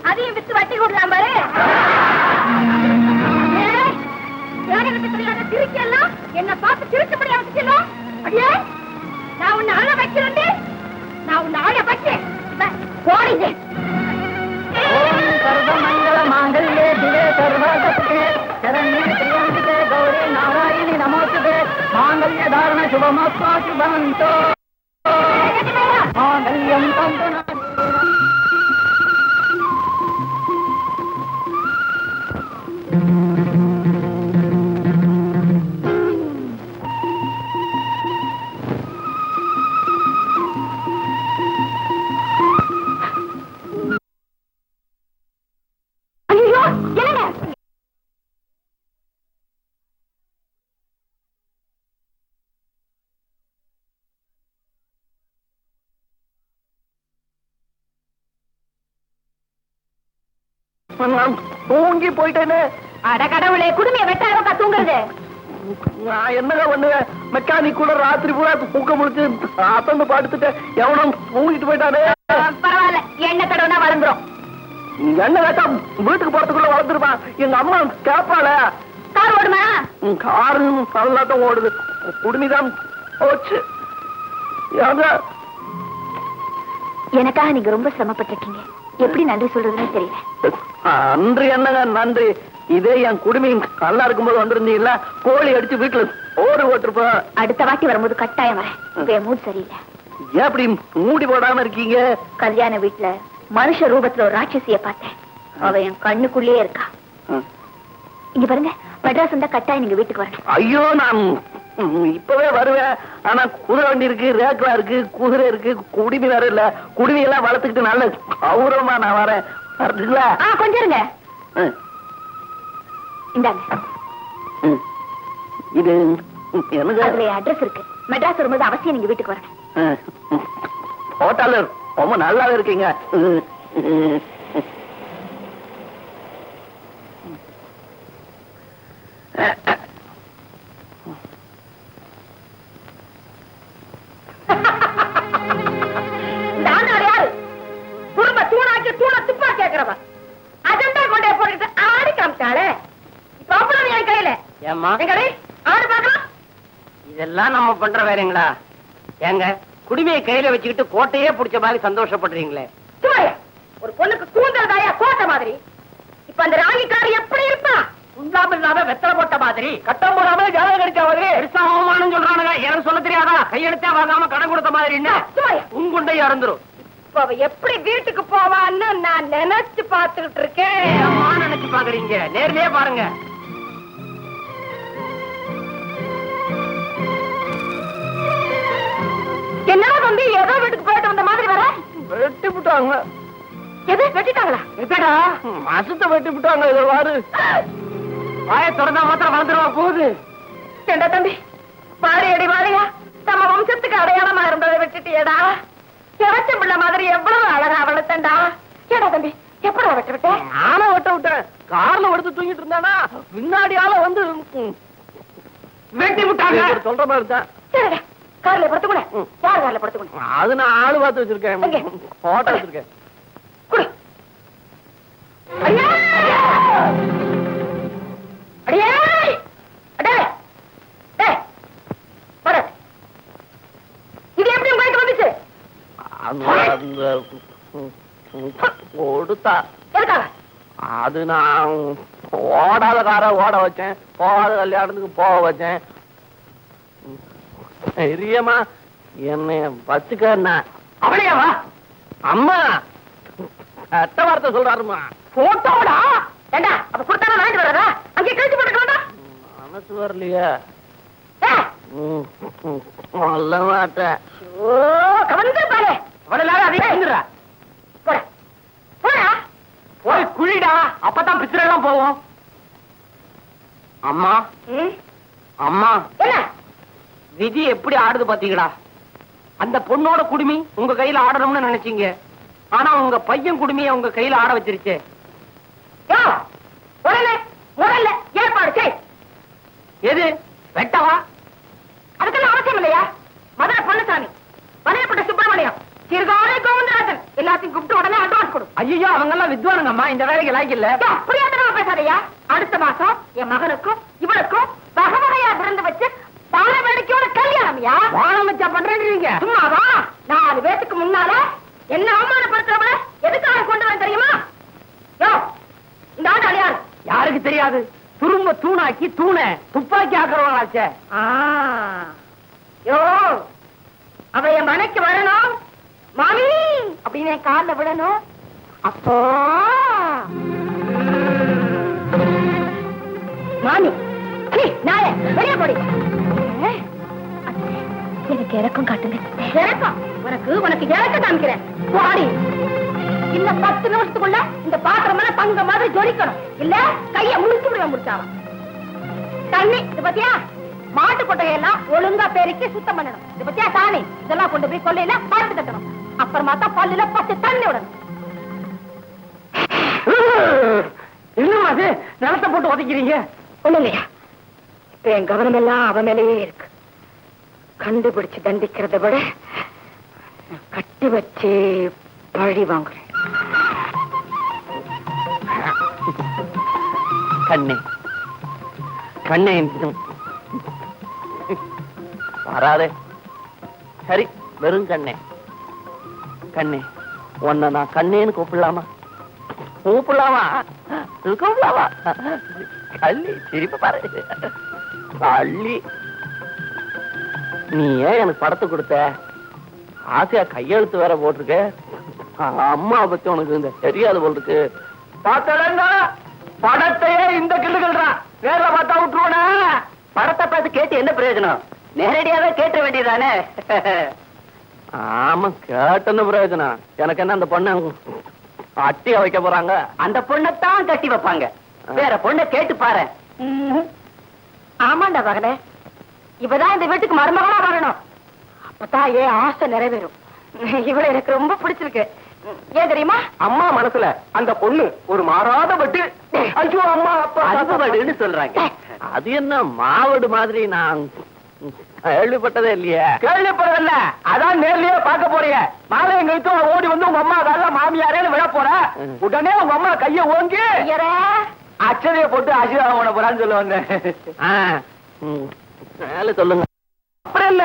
அதையும் வித்து வட்டி கொடுக்கலாம் பாரு. திருச்செல்லாம் என்ன பார்த்து திருச்சபடியா வச்சுக்கணும். அடியே, நான் உன்னை அழ வைக்கிறேன். நான் உன்னை அழ வச்சேன். போறீங்க சர்வமங்கல மாங்கல்யே திவே சர்வதே சரண்யே திரியம்பிகே கௌரி நாராயணி நமோஸ்துதே மாங்கல்ய தாரண சுபமஸ்து சுபந்தோ மாங்கல்யம் தந்துனா. தூங்கி போயிட்டேன்னு. அட கடவுளே, குடுமையை வெட்டாரப்பா தூங்குறது. நான் என்னங்க பண்ணுவேன்? மெக்கானிக் கூட ராத்திரி பூரா தூக்க முடிச்சு அசந்து படுத்துட்டேன். எவனும் தூங்கிட்டு போயிட்டானே. பரவாயில்ல, எண்ணெய் கடவுனா வளர்ந்துரும். எண்ணெய் கேட்டா வீட்டுக்கு போறதுக்குள்ள வளர்ந்துருப்பான். எங்க அம்மா கேப்பாள. கார் ஓடுமா? காரு நல்லாத்தான் ஓடுது. குடுமிதான் போச்சு. எனக்காக நீங்க ரொம்ப சிரமப்பட்டிருக்கீங்க. எப்படி நன்றி சொல்றதுன்னு தெரியல. நன்றி என்னங்க நன்றி. இதே என் குடுமி நல்லா இருக்கும்போது வந்திருந்தீங்களா கோழி அடிச்சு வீட்டுல ஓடு போட்டிருப்போம். அடுத்த வாட்டி வரும்போது கட்டாயம் வரேன். இப்ப என் மூட் சரியில்லை. ஏன் அப்படி மூடி போடாம இருக்கீங்க? கல்யாண வீட்டுல மனுஷ ரூபத்துல ஒரு ராட்சசிய பார்த்தேன். அவ என் கண்ணுக்குள்ளேயே இருக்கா. இங்க பாருங்க, மெட்ராஸ் இருந்தா கட்டாயம் நீங்க வீட்டுக்கு வரணும். ஐயோ, நான் இப்பவே வருவேன். ஆனா குதிரை வண்டி இருக்கு, ரேக்லா இருக்கு, குதிரை இருக்கு, குடிமி வேற இல்ல. குடிமி எல்லாம் வளர்த்துக்கிட்டு நல்ல கௌரவமா நான் வரேன். வரட்டுங்களா? கொஞ்சம் இருங்க. இந்தாங்க, இது எனக்கு அதுல அட்ரஸ் இருக்கு. மெட்ராஸ் வரும்போது அவசியம் நீங்க வீட்டுக்கு வரணும். ஹோட்டல் ரொம்ப நல்லாவே இருக்கீங்க. குடும்ப தூணாக்கி தூண துப்பா கேக்குறவ அஜெண்டா கொண்டே போட்டு ஆடி காமிச்சாளே. இப்ப அவ்வளவு என் கையில ஏம்மா ஆடு பாக்கலாம். இதெல்லாம் நம்ம பண்ற வேலைங்களா? ஏங்க குடிமையை கையில வச்சுக்கிட்டு கோட்டையே புடிச்ச மாதிரி சந்தோஷப்படுறீங்களே. சும்மாயா, ஒரு பொண்ணுக்கு கூந்தல் தாயா கோட்டை மாதிரி. இப்ப அந்த ராணிக்காரி எப்படி இருப்பா? உண்டாம இல்லாம வெத்தலை போட்ட மாதிரி, கட்டம் போடாம ஜாதகம் கடிச்ச மாதிரி, பெருசா அவமானம் சொல்றானுங்க. எனக்கு சொல்ல தெரியாதா? கையெழுத்தே வாங்காம கடன் கொடுத்த மாதிரி சும்மாயா, உங்குண்டையும் அறந்துரும். இப்ப அவ எப்படி வீட்டுக்கு போவான்னு நான் நினைச்சு பாத்துக்கிட்டு இருக்கேன். நினைச்சு பாக்குறீங்க, நேர்லயே பாருங்க. என்னடா தம்பி, ஏதோ வீட்டுக்கு போயிட்டு வந்த மாதிரி வர? வெட்டி விட்டாங்க. எது வெட்டிட்டாங்களா? எப்படா மாசத்தை வெட்டி விட்டாங்க. இதை வாரு, வாய திறந்தா மாத்திரம் வளர்ந்துருவா போகுது. ஏண்டா தம்பி, பாரு அடி வாரியா, நம்ம வம்சத்துக்கு அடையாளமா இருந்ததை விட்டுட்டியடா. கிழச்ச பிள்ளை மாதிரி எவ்வளவு அழகா வளர்த்தண்டா. ஏடா தம்பி, எப்படா வெட்ட விட்ட? நானும் வெட்ட விட்டேன். கார்ல எடுத்து தூங்கிட்டு இருந்தானா பின்னாடி ஆள வந்து வெட்டி விட்டாங்க. சொல்ற மாதிரி தான். சரிடா, கார்ல படுத்துக்கூட. யார் கார்ல படுத்துக்கூட? அது நான் ஆளு பார்த்து வச்சிருக்கேன். போட்டோ வச்சிருக்கேன். குடு. ஐயா! அடியே! அடே! டேய்! வர. இது எப்படி உங்களுக்கு வந்துச்சு? கொடுத்தா எதுக்காக? அது நான் ஓடாத கார ஓட வச்சேன், போகாத கல்யாணத்துக்கு போக வச்சேன். பெரியம்மா என்னைய வச்சுக்க. அவளையாவா? அம்மா அட்ட வார்த்தை சொல்றாருமா. போட்டோடா. ஏண்டா, அப்ப கொடுத்தாலும் வாங்கிட்டு வரதா? அங்கே கழிச்சு போட்டுக்கலாம்டா. மனசு வரலையா? சொல்ல மாட்டேன். ஓ, கவனிச்சு பாரு. அவளால அதே வந்துடுறா. போடா. போடா. போய் குழிடா, அப்பதான் பிச்சரை எல்லாம் போவோம். அம்மா ம். அம்மா, என்ன? விதி எப்படி ஆடுது பாத்தீங்களா? அந்த பொண்ணோட குடுமி உங்க கையில ஆடணும்னு நினைச்சீங்க. ஆனா உங்க பையன் குடுமிய உங்க கையில ஆட வச்சிருச்சே. யோ, உடனே முதல்ல ஏற்பாடு செய். எது வெட்டவா? அதுக்கெல்லாம் அவசியம் இல்லையா? மதுரை பொன்னுசாமி, வரையப்பட்ட சுப்பிரமணியம், சீர்காழி கோவிந்தராஜன் எல்லாத்தையும் கூப்பிட்டு உடனே அட்வான்ஸ் கொடு. ஐயோ, அவங்க எல்லாம் வித்வானுங்கம்மா, இந்த வேலைக்கு லாய்க்கு இல்ல. யோ, புரியாதனமா பேசாதயா. அடுத்த மாசம் என் மகனுக்கும் இவனுக்கும் வகை வகையா விருந்து வச்சு தான வேடிக்கையோட கல்யாணம்யா. வானம் வச்சா பண்றீங்க. சும்மாவா? 4 பேத்துக்கு முன்னால என்ன அவமானப்படுத்துறவள எதுக்காக கொண்டு வர தெரியுமா? யோ, இந்த ஆண்டு அழியாரு யாருக்கு தெரியாது? துரும்ப தூணாக்கி தூணை துப்பாக்கி ஆக்குறவங்களாச்சே. யோ, அவ என் மனைக்கு வரணும் மாமி அப்படின்னு காலில் விடணும். அப்போ மாமி நாளை வெளியே போடி. எனக்கு இறக்கம் காட்டுங்க. இறக்கம்? உனக்கு இறக்கம் காமிக்கிறேன். பாடி இன்னும் 10 நிமிஷத்துக்குள்ள இந்த பாத்திரம் எல்லாம் தங்க மாதிரி ஜொலிக்கணும். இல்ல கைய முடிச்சு விடுவேன். முடிச்சாவா தண்ணி இது பத்தியா? மாட்டு கொட்டையெல்லாம் ஒழுங்கா பெருக்கி சுத்தம் பண்ணணும். இது பத்தியா சாணி? இதெல்லாம் கொண்டு போய் கொள்ளையில பாட்டு கட்டணும். அப்புறமா தான் பல்லுல 10 தண்ணி விடணும். இன்னும் அது நிலத்தை போட்டு உதைக்கிறீங்க. ஒண்ணு இல்லையா? இப்ப என் கவனம் எல்லாம் அவன் மேலேயே இருக்கு. கண்டுபிடிச்சு தண்டிக்கிறத விட கட்டி வச்சு பழி வாங்குறேன். கண்ணே கண்ணே வராதே. சரி, வெறும் கண்ணே. கண்ணே, உன்னை நான் கண்ணேன்னு கூப்பிடலாமா? கூப்பிடலாமா கூப்பிடலாமா கள்ளி சிரிப்பு பாரு கள்ளி நீ ஏன் எனக்கு படத்தை கொடுத்த ஆசையா கையெழுத்து வேற போட்டிருக்க அம்மா பத்தி உனக்கு இந்த தெரியாது போல் இருக்கு பார்த்தா படத்தையே இந்த கிள்ளுகள்றான் நேர்ல பார்த்தா விட்டுருவானே படத்தை பார்த்து கேட்டு என்ன பிரயோஜனம் நேரடியாவே கேட்ட வேண்டியதானே ஆமா கேட்டன்னு பிரயோஜனம் எனக்கு என்ன அந்த பொண்ணை அட்டியா வைக்க போறாங்க அந்த பொண்ணைத்தான் கட்டி வைப்பாங்க வேற பொண்ணை கேட்டு பாரு ஆமாண்டா மகனே இவதான் இந்த வீட்டுக்கு மருமகளா வரணும் அப்பதான் ஏன் ஆசை நிறைவேறும் இவளை எனக்கு ரொம்ப பிடிச்சிருக்கு ஏன் தெரியுமா அம்மா மனசுல அந்த பொண்ணு ஒரு மாறாத பட்டு ஐயோ அம்மா அப்பா அறுபடுன்னு சொல்றாங்க அது என்ன மாவடு மாதிரி நான் கேள்விப்பட்டதே இல்லையே கேள்விப்பட்டதில்ல அதான் நேர்லயே பார்க்க போறீங்க மாலை எங்க ஓடி வந்து உங்க அம்மா அதெல்லாம் மாமியாரேன்னு விழ போற உடனே உங்க அம்மா கைய ஓங்கி அச்சதைய போட்டு ஆசீர்வாதம் பண்ண போறான்னு சொல்ல வந்தேன் சொல்லுங்க அப்புறம் என்ன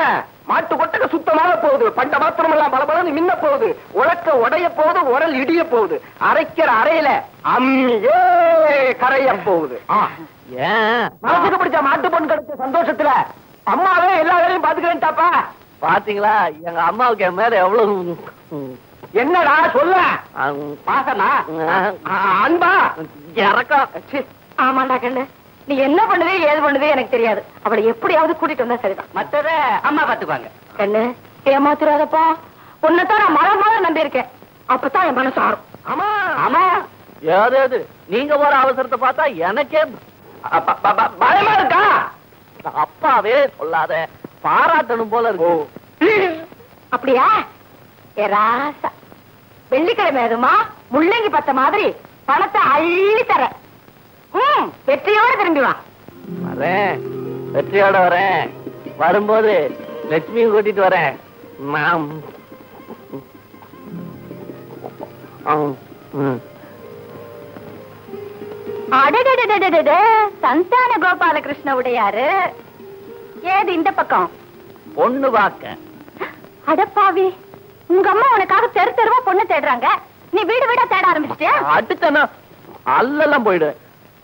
மாட்டு கொட்டக சுத்தமாக போகுது பண்ட மாத்திரம் எல்லாம் பலபலன்னு மின்ன போகுது உலக்க உடைய போகுது உரல் இடிய போகுது அரைக்கிற அறையில அம்மியே கரைய போகுது ஏன் மனசுக்கு பிடிச்ச மாட்டு பொண்ணு கிடைச்ச சந்தோஷத்துல அம்மாவே எல்லா வேலையும் பாத்துக்கிறேன்டாப்பா பாத்தீங்களா எங்க அம்மாவுக்கு என் மேல எவ்வளவு என்னடா சொல்ல பாசனா அன்பா இறக்கம் ஆமாண்டா கண்ணு நீ என்ன பண்ணுவே ஏது பண்ணுவே எனக்கு தெரியாது அவளை எப்படியாவது கூட்டிட்டு வந்தா சரிதான் மற்றத அம்மா பாத்துக்குவாங்க கண்ணு ஏமாத்துறாதப்பா உன்னைத்தான் நான் மரம் போல நம்பி இருக்கேன் அப்பதான் என் மனசு ஆறும் ஆமா ஆமா ஏதாவது நீங்க போற அவசரத்தை பார்த்தா எனக்கே பயமா இருக்கா அப்பாவே சொல்லாத பாராட்டணும் போல இருக்கு அப்படியா ஏ ராசா வெள்ளிக்கிழமை அதுமா முள்ளங்கி பத்த மாதிரி பணத்தை அள்ளி தர வெற்றியோட திரும்பி வா வரேன் வெற்றியோட வரேன் வரும்போது லட்சுமியும் கூட்டிட்டு வரேன் சந்தான கோபாலகிருஷ்ண உடையாரு ஏது இந்த பக்கம் பொண்ணு பார்க்க அடப்பாவி உங்க அம்மா உனக்காக தெரு தெருவா பொண்ணு தேடுறாங்க நீ வீடு வீடா தேட ஆரம்பிச்சிட்டியா அடுத்தனா அல்லெல்லாம் போயிடு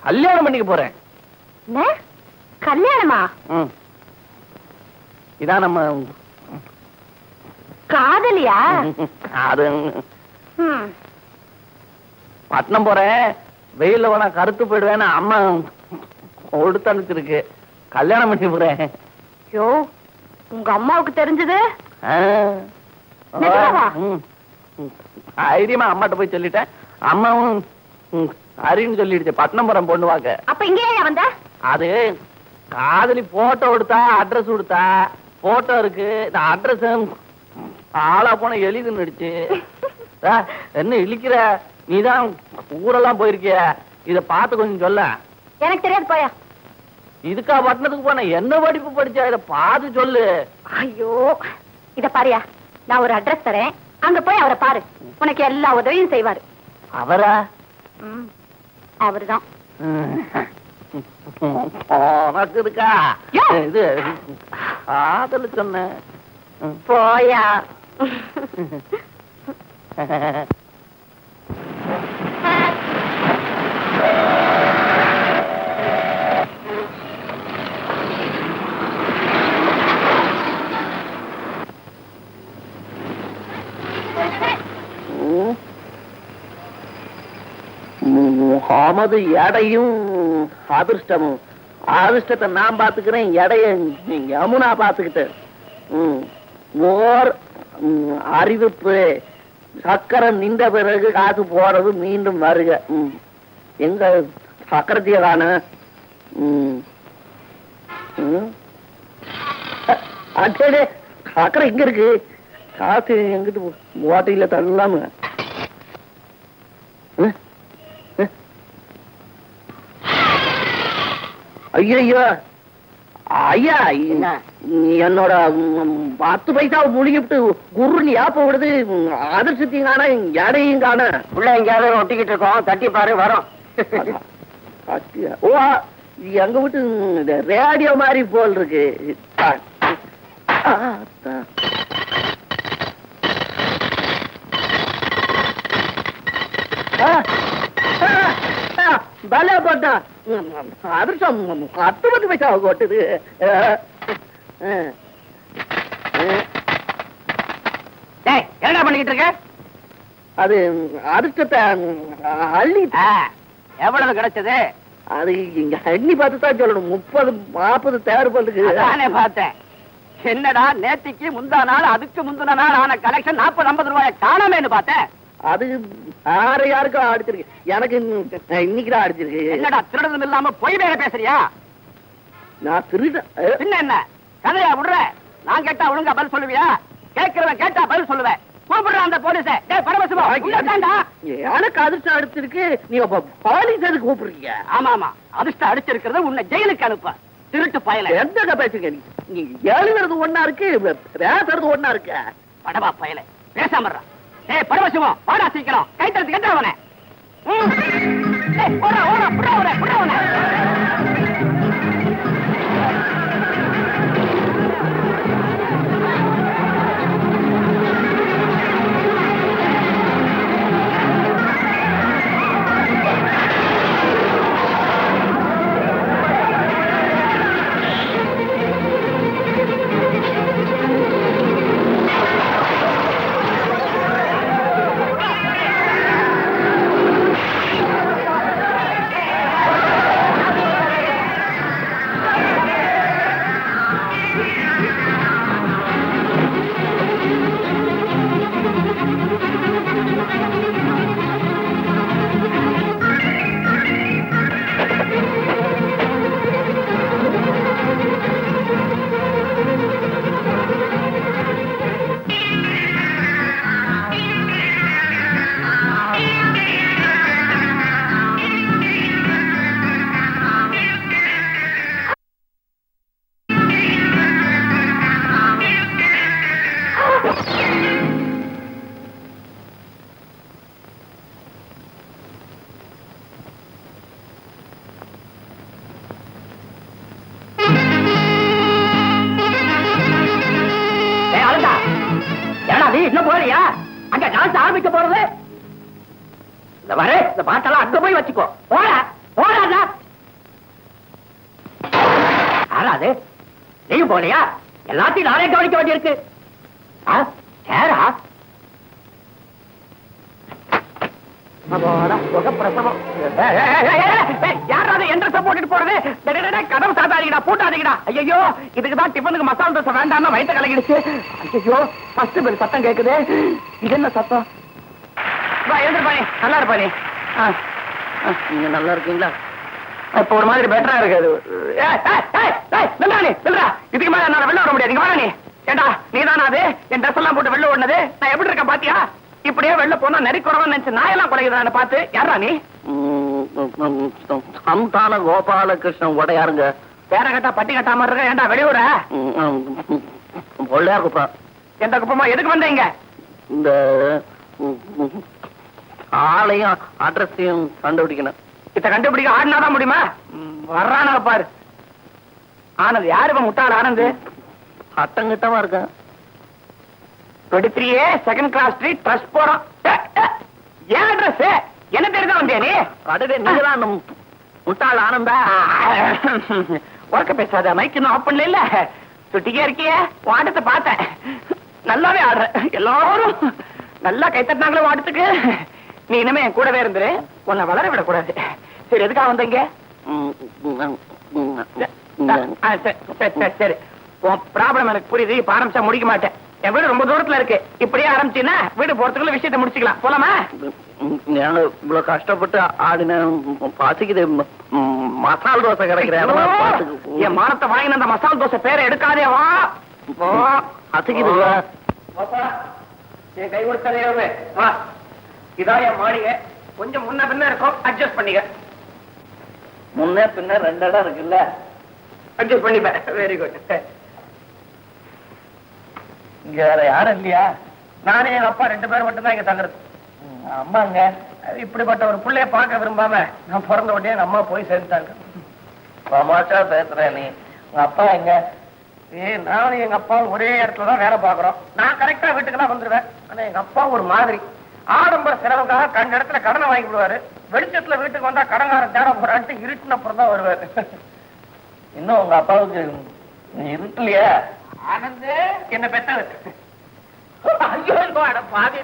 கல்யாணம் பண்ணிக்க போறேன் என்ன? கல்யாணமா இதான் நம்ம காதலியா அது பட்டணம் போறேன் வெயில்ல வேணா கருத்து போயிடுவேன்னு அம்மா கொடுத்து அனுப்பிச்சிருக்கு கல்யாணம் பண்ணி போறேன் யோ உங்க அம்மாவுக்கு தெரிஞ்சது தைரியமா அம்மாட்ட போய் சொல்லிட்டேன் அம்மாவும் அறின்னு சொல்லிடுச்சு பட்டணம் போறேன் பொண்ணு வாக்க அப்ப இங்கேயே வந்த அது காதலி போட்டோ கொடுத்தா அட்ரஸ் கொடுத்தா போட்டோ இருக்கு இந்த அட்ரஸ் ஆளா போன எழுதுன்னுடுச்சு என்ன இழிக்கிற நீதான் ஊரெல்லாம் போயிருக்கிய இத பார்த்து கொஞ்சம் சொல்ல எனக்கு தெரியாது போயா இதுக்கா பட்டணத்துக்கு போன என்ன படிப்பு படிச்சா இத பார்த்து சொல்லு ஐயோ இத பாரியா நான் ஒரு அட்ரஸ் தரேன் அங்க போய் அவரை பாரு உனக்கு எல்லா உதவியும் செய்வாரு அவரா அவருதான் உனக்கு இருக்கா இது காதல் சொன்ன போயா முகமது எடையும் அதிர்ஷ்டமும் அதிர்ஷ்டத்தை நான் பாத்துக்கிறேன் எடைய யமுனா பாத்துக்கிட்டு ஓர் அறிவிப்பு சக்கரை நின்ற பிறகு காசு போறது மீண்டும் வருக எங்க சக்கரத்தைய காண அச்சே சக்கரை இங்க இருக்கு காசு எங்கிட்டு ஓட்டையில தள்ளாம ஐயோ ஐயா என்னோட 10 பைசா முழுகிட்டு குருன்னு ஏப்ப விடுது அதிர்ஷ்டத்தையும் காண எடையும் காண உள்ள எங்கேயாவது ஒட்டிக்கிட்டு இருக்கோம் தட்டி பாரு வரோம் ஓ எங்க வீட்டு ரேடியோ மாதிரி போல் இருக்கு பலே போட்டா அதிர்ஷ்டம் 10 பைசா கொட்டுது. என்ன பண்ணிக்கிட்டு இருக்க? அது அதிர்ஷ்டத்தை அள்ளி எவ்வளவு கிடைச்சது? அது இங்க அண்ணி பார்த்து தான் சொல்லணும். 30-40 தேவைப்படுது. நானே பார்த்தேன். என்னடா நேத்திக்கு முந்தா நாள் அதுக்கு முந்தின நாள் ஆன கலெக்ஷன் 40-50 ரூபாய் காணாமேன்னு பார்த்தேன். அது யாருக்கும் அடிச்சிருக்கு, எனக்கு இன்னைக்குதான் அடிச்சிருக்கு. என்னடா திருடதும் இல்லாம பொய் வேற பேசுறியா? நான் திருட பின்ன என்ன கதையா விடுற? நான் கேட்டா ஒழுங்கா பதில் சொல்லுவியா? கேட்கிறவன் கேட்டா பதில் சொல்லுவேன். கூப்பிடுற அந்த போலீஸ. எனக்கு அதிர்ஷ்டம் அடிச்சிருக்கு, நீங்க போலீஸ் எதுக்கு கூப்பிடுறீங்க? ஆமா ஆமா, அதிர்ஷ்டம் அடிச்சிருக்கிறது உன்னை ஜெயிலுக்கு அனுப்ப. திருட்டு பயல. எந்த பேசுங்க நீங்க? எழுதுறது ஒண்ணா இருக்கு, பேசுறது ஒண்ணா இருக்கு. படவா பயல, பேசாம பரவசிவம் வாடா சீக்கிரம். கைத்தறத்து கட்டவன இன்னும் போறியா? அங்க டான்ஸ் ஆரம்பிக்க போறது. இந்த வர இந்த பாட்டெல்லாம் அங்க போய் வச்சுக்கோ. போடாதா? யாராது? நீயும் போலையா? எல்லாத்தையும் நானே கவனிக்க வேண்டியிருக்கு. சேரா யாராவது என்ற போட்டுட்டு போறது? கதவு சாத்தாதீங்கடா, பூட்டாதீங்கடா. ஐயோ, இதுக்குதான் டிஃபனுக்கு மசாலா தோசை வேண்டாம்னா வயிற்று கலக்கிடுச்சு. ஐயோ, ஃபர்ஸ்ட் பெல் சத்தம் கேக்குது. இது என்ன சத்தம்? எழுந்திருப்பானே, நல்லா இருப்பானே. நீங்க நல்லா இருக்கீங்களா? இப்ப ஒரு மாதிரி பெட்டரா இருக்கு. இதுக்கு மேல என்னால வெளில வர முடியாது. நீ ஏண்டா, நீதானா அது என் ட்ரெஸ் எல்லாம் போட்டு வெளில ஓடுனது? நான் எப்படி இருக்கேன் பாத்தியா? இப்படியே வெளில போனா நெறிக்குறவன் நினைச்சு நாயெல்லாம் குறைகிறான்னு பார்த்து யாரா நீ? சந்தான கோபாலகிருஷ்ணன் உடையாருங்க. பேர கட்டா பட்டி கட்டாம இருக்க. ஏண்டா வெளியூர? பொள்ளையார் குப்பா. எந்த குப்பமா? எதுக்கு வந்தீங்க? இந்த ஆளையும் அட்ரஸையும் கண்டுபிடிக்கணும். இத கண்டுபிடிக்க ஆடினாதான் முடியுமா? வர்றான பாரு. ஆனது யாரு? முட்டாள் ஆனந்து. அட்டங்கிட்டமா இருக்கேன். 23A second class street trust போறோம். ஏன் அட்ரஸ் என்ன தெரியுதா வந்தியா நீ? அடவே, நீங்கதான் முட்டாள் ஆனந்தா. உறக்க பேசாத, மைக் இன்னும் ஆஃப் பண்ணல. சுட்டிக்கே இருக்கியே. வாட்டத்தை பார்த்தேன், நல்லாவே ஆடுற. எல்லாரும் நல்லா கைத்தட்டினாங்களே வாட்டத்துக்கு. நீ இனிமே என் கூடவே இருந்துரு, உன்னை வளர விடக்கூடாது. சரி, எதுக்காக வந்தீங்க? சரி, உன் ப்ராப்ளம் எனக்கு புரியுது. இப்ப ஆரம்பிச்சா முடிக்க மாட்டேன். என் வீடு ரொம்ப தூரத்துல இருக்கு. இப்படியே ஆரம்பிச்சுன்னா வீடு போறதுக்குள்ள விஷயத்தை முடிச்சுக்கலாம். போலாமா? இவ்வளவு கஷ்டப்பட்டு ஆடின பாசிக்குது. மசால் தோசை கிடைக்கிறேன். என் மானத்தை வாங்கின அந்த மசால் தோசை பேரை எடுக்காதே. வா அசைக்குது. என் கை கொடுத்ததே வா. இதான் என் மாளிகை. கொஞ்சம் முன்ன பின்ன இருக்கும், அட்ஜஸ்ட் பண்ணிக்க. முன்ன பின்ன 2 இடம் இருக்குல்ல, அட்ஜஸ்ட் பண்ணிப்பேன். Very good. இங்க வேற யாரும் இல்லையா? நானே எங்க அப்பா 2 பேர் மட்டும் தான் இங்க தங்குறது. அம்மாங்க இப்படிப்பட்ட ஒரு பிள்ளைய பார்க்க விரும்பாம நான் பிறந்த உடனே எங்க அம்மா போய் சேர்ந்துட்டாங்க. தமாஷா பேசுற நீ. உங்க அப்பா எங்க? நானும் எங்க அப்பா ஒரே இடத்துல தான் வேலை பாக்குறோம். நான் கரெக்டா வீட்டுக்கெல்லாம் வந்துருவேன். ஆனா எங்க அப்பா ஒரு மாதிரி. ஆடம்பர செலவுக்காக கண்ட இடத்துல கடனை வாங்கி விடுவாரு. வெளிச்சத்துல வீட்டுக்கு வந்தா கடன்காரன் தேட போறான்ட்டு இருட்டுன அப்புறம் தான் வருவாரு. இன்னும் உங்க அப்பாவுக்கு இருட்டுலையே ஆனந்து என்ன பெத்தது. ஐயோ அட பாதி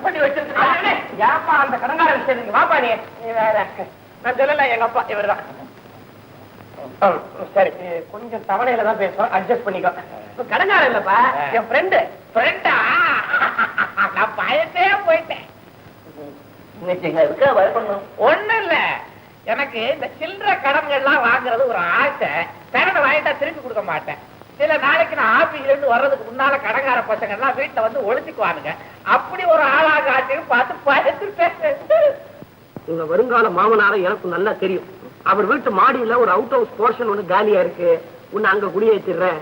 பண்ணி வச்சிருக்கேன். ஏப்பா அந்த கடன்கார விஷயம் வாப்பா நீ வேற. நான் சொல்லல எங்க அப்பா இவர்தான். சரி கொஞ்சம் தவணையில தான் பேசுவோம், அட்ஜஸ்ட் பண்ணிக்கோ. கடன்கார இல்லப்பா என் ஃப்ரெண்டு. ஃப்ரெண்டா? நான் பயத்தே போயிட்டேன். ஒண்ணு இல்ல, எனக்கு இந்த சில்லற கடன்கள்லாம் வாங்குறது ஒரு ஆசை. கடனை வாங்கிட்டா திருப்பி கொடுக்க மாட்டேன். சில நாளைக்கு நான் ஆபீஸ்ல இருந்து வர்றதுக்கு முன்னால கடங்கார பசங்க எல்லாம் வீட்டுல வந்து ஒழிச்சுக்குவானுங்க. அப்படி ஒரு ஆளாக ஆட்சியும் பார்த்து பயந்துட்டேன். உங்க வருங்கால மாமனார எனக்கு நல்லா தெரியும். அவர் வீட்டு மாடியில ஒரு அவுட் ஹவுஸ் போர்ஷன் ஒண்ணு காலியா இருக்கு. உன்னை அங்க குடியேற்றிடுறேன்.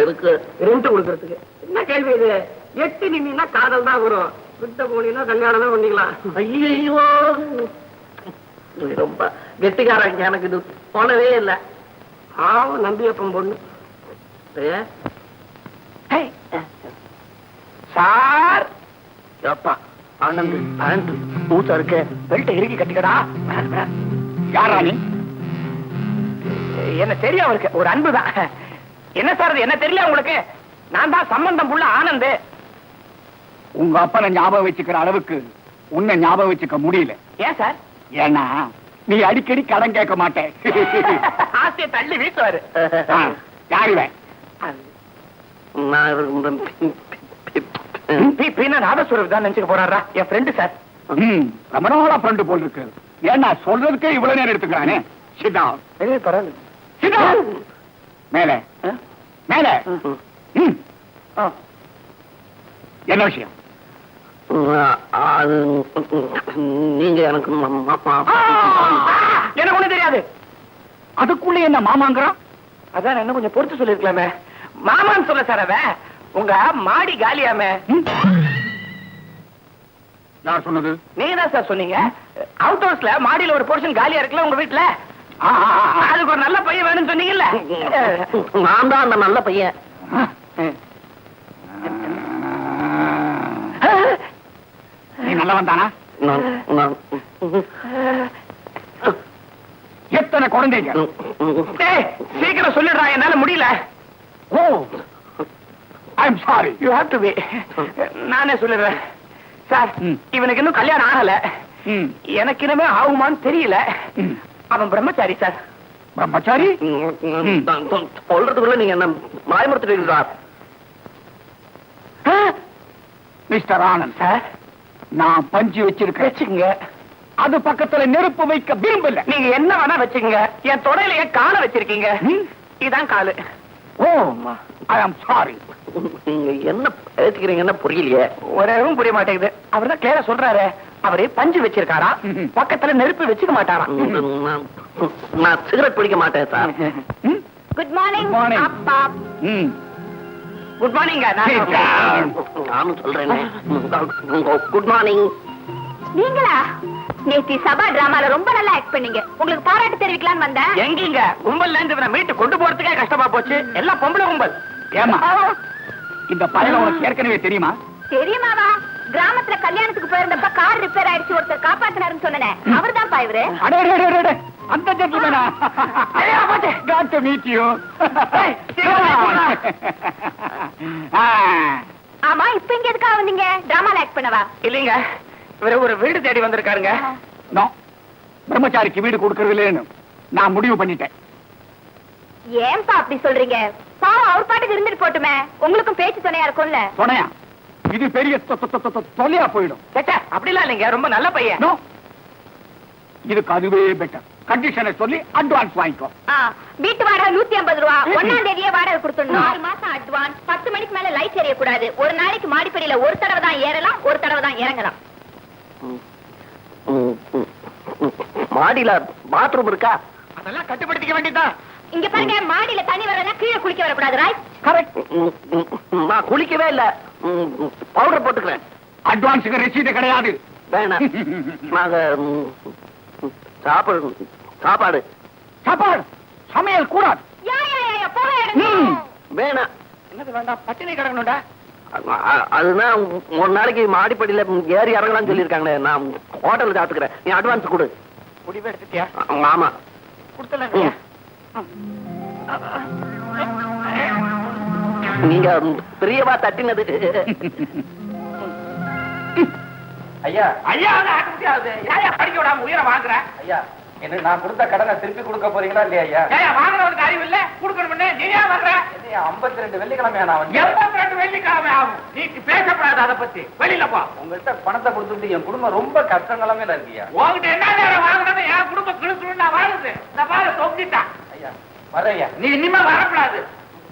இருக்கு ரெண்ட் கொடுக்கறதுக்கு. என்ன கேள்வி இது? எட்டு நின்னா காதல் தான் வரும், விட்ட போனீங்கன்னா கல்யாணம் தான் பண்ணிக்கலாம். ஐயோ ரொம்ப கெட்டிக்காரங்க. எனக்கு இது போனவே இல்லை. ஆவும் நம்பியப்பம் பொண்ணு. சார் அப்பா ஆனந்த் பேண்ட் பூசா இருக்க பெல்ட்டை இறுக்கி கட்டிக்கடா. யாரா நீ? என்ன தெரியும் அவருக்கு, ஒரு அன்புதான். என்ன சார் அது என்ன தெரியல உங்களுக்கு? நான் தான் சம்பந்தம் புள்ள ஆனந்த். உங்க அப்பனை ஞாபகம் வச்சுக்கிற அளவுக்கு உன்னை ஞாபகம் வச்சுக்க முடியல. ஏன் சார்? ஏன்னா நீ அடிக்கடி கடன் கேட்க மாட்டேன். ஆசையை தள்ளி வீசுவாரு. யாருவேன்? நாதஸ்வரம் தான் நினைச்சுக்க போறாரா? என் ஃப்ரெண்டு சார். ரொம்ப நாளா ஃப்ரெண்டு போல் இருக்கு. ஏன்னா சொல்றதுக்கே இவ்வளவு நேரம் எடுத்துக்கிறானே. சிதா சிதா மேல மேல. என்ன விஷயம்? நீங்க எனக்கு எனக்கு ஒண்ணு தெரியாது. அதுக்குள்ள என்ன மாமாங்கிறான்? அதான் என்ன கொஞ்சம் பொறுத்து சொல்லிருக்கலாமே. மாமான்னு சொல்ல சார் அவன். உங்க மாடி காலியாமே. யார் சொன்னது? நீங்க தான் சார் சொன்னீங்க. அவுட் ஹவுஸ்ல மாடியில ஒரு போர்ஷன் காலியா இருக்குல்ல உங்க வீட்டுல. அதுக்கு ஒரு நல்ல பையன் வேணும்னு சொன்னீங்கல்ல. நான் தான் அந்த நல்ல பையன். நீ நல்லவன் தானா? எத்தனை குழந்தைங்க? சீக்கிரம் சொல்லிடுறா, என்னால முடியல. Oh I am sorry. You have to be. நானே சொல்லிடுறேன் சார். இவனுக்கு இன்னும் கல்யாணம் ஆகல. எனக்கு இனிமே ஆகுமான்னு தெரியல. அவன் பிரம்மச்சாரி சார். பிரம்மச்சாரி? சொல்றதுக்குள்ள நீங்க என்ன மாயமுறுத்துறீங்க சார்? மிஸ்டர் ஆனந்த் சார், நான் பஞ்சு வச்சிருக்கேன். வச்சுக்கங்க. அது பக்கத்துல நெருப்பு வைக்க விரும்பல. நீங்க என்ன வேணா வச்சுக்கங்க. என் தொடையில என் காலை வச்சிருக்கீங்க. இதான் காலு. ஓ ஐ அம் சாரி. நீங்க என்ன பேசிக்கிறீங்கன்னு புரியலையே. ஒரேவும் புரிய மாட்டேங்குது. அவர் தான் கிளியரா சொல்றாரு. அவரே பஞ்சு வச்சிருக்காரா, பக்கத்துல நெருப்பு வச்சுக்க மாட்டாராம். நான் சிகரெட் பிடிக்க மாட்டேன் சார். Good morning morning. அப்பா. Good morning. நானும் சொல்றேன். Good morning. நீங்களா? நேத்தி சபா டிராமால ரொம்ப நல்லா ஆக்ட் பண்ணீங்க. உங்களுக்கு பாராட்டு தெரிவிக்கலாம்னு வந்தேன். எங்கீங்க கும்பல்ல இருந்து இவனை மீட்டு கொண்டு போறதுக்கே கஷ்டமா போச்சு. எல்லாம் பொம்பளை கும்பல். ஏமா இந்த பையன் உனக்கு ஏற்கனவே தெரியுமா? தெரியுமாவா? கிராமத்துல கல்யாணத்துக்கு போயிருந்தப்ப கார் ரிப்பேர் ஆயிடுச்சு, ஒருத்தர் காப்பாத்தினாருன்னு சொன்னேன். அவர் தான் இவரு. அடே அந்த ஜென்டில்மேனா? Got to meet you. ஆமா, இப்ப இங்க எதுக்காக வந்தீங்க? டிராமால ஆக்ட் பண்ணவா? இல்லீங்க, இவரு ஒரு வீடு தேடி வந்திருக்காருங்க. நோ, பிரம்மச்சாரிக்கு வீடு கொடுக்கறது இல்லைன்னு நான் முடிவு பண்ணிட்டேன். ஏன்பா அப்படி சொல்றீங்க? பாவம், அவர் பாட்டுக்கு இருந்துட்டு போட்டுமே. உங்களுக்கும் பேச்சு துணையா இருக்கும்ல. துணையா? இது பெரிய தொல்லையா போயிடும். அப்படிலாம் இல்லைங்க, ரொம்ப நல்ல பையன். நோ, இதுக்கு அதுவே பெட்டர். கண்டிஷனை சொல்லி அட்வான்ஸ் வாங்கிக்கோ. வீட்டு வாடகை 150 ரூபா. 1ஆம் தேதியே வாடகை கொடுத்துடணும். 4 மாசம் அட்வான்ஸ். 10 மணிக்கு மேல லைட் எரிய கூடாது. ஒரு நாளைக்கு மாடிப்படியில ஒரு தடவை தான் ஏறலாம், ஒரு தடவை தான் இறங்கலாம். மாடியில பாத்ரூம் இருக்கா? அதெல்லாம் கட்டுப்படுத்திக்க வேண்டியதான். இங்க பாருங்க, மாடியில தண்ணி வரலன்னா கீழே குளிக்க வரக்கூடாது. ரைட்? கரெக்ட். நான் குளிக்கவே இல்ல. பவுடர் போட்டுக்கிறேன். அட்வான்ஸுக்கு ரசீது கிடையாது. வேணாம். நாங்க சாப்பாடு சாப்பாடு சமையல் கூடாது. போக எடுங்க. வேணாம். என்னது வேண்டாம்? பட்டினி கிடக்கணும்டா. அதுதான் ஒரு நாளைக்கு மாடிப்படியில ஏறி இறங்கலாம்னு சொல்லியிருக்காங்களே. நான் ஹோட்டல்ல சாப்பிட்டுக்கிறேன், நீ அட்வான்ஸ் கொடு. முடிவு எடுத்துட்டியா? ஆமா கொடுத்தல. நீங்க பெரியவா தட்டினது. ஐயா ஐயா ஆக முடியாது. ஏயா படிக்க விடாம உயிரை வாங்குற? ஐயா எனக்கு நான் கொடுத்த கடனை திருப்பி கொடுக்க போறீங்களா இல்லையா ஐயா? ஏயா வாங்குறவனுக்கு அறிவு இல்ல, கொடுக்கணும்னு நீ ஏன் வாங்குற? 52 வெள்ளிக்கிழமை நான் 82 வெள்ளிக்கிழமை ஆகும். நீ பேசப்படாது அதை பத்தி. வெளியில போ. உங்கள்கிட்ட பணத்தை கொடுத்துட்டு என் குடும்பம் ரொம்ப கஷ்டங்களமே இருக்கியா? உங்ககிட்ட என்ன நேரம் வாங்கினது என் குடும்பம் கிழிச்சு நான் வாழுது. இந்த பாரு தொங்கிட்டான். ஐயா வரையா நீ இனிமே வரக்கூடாது.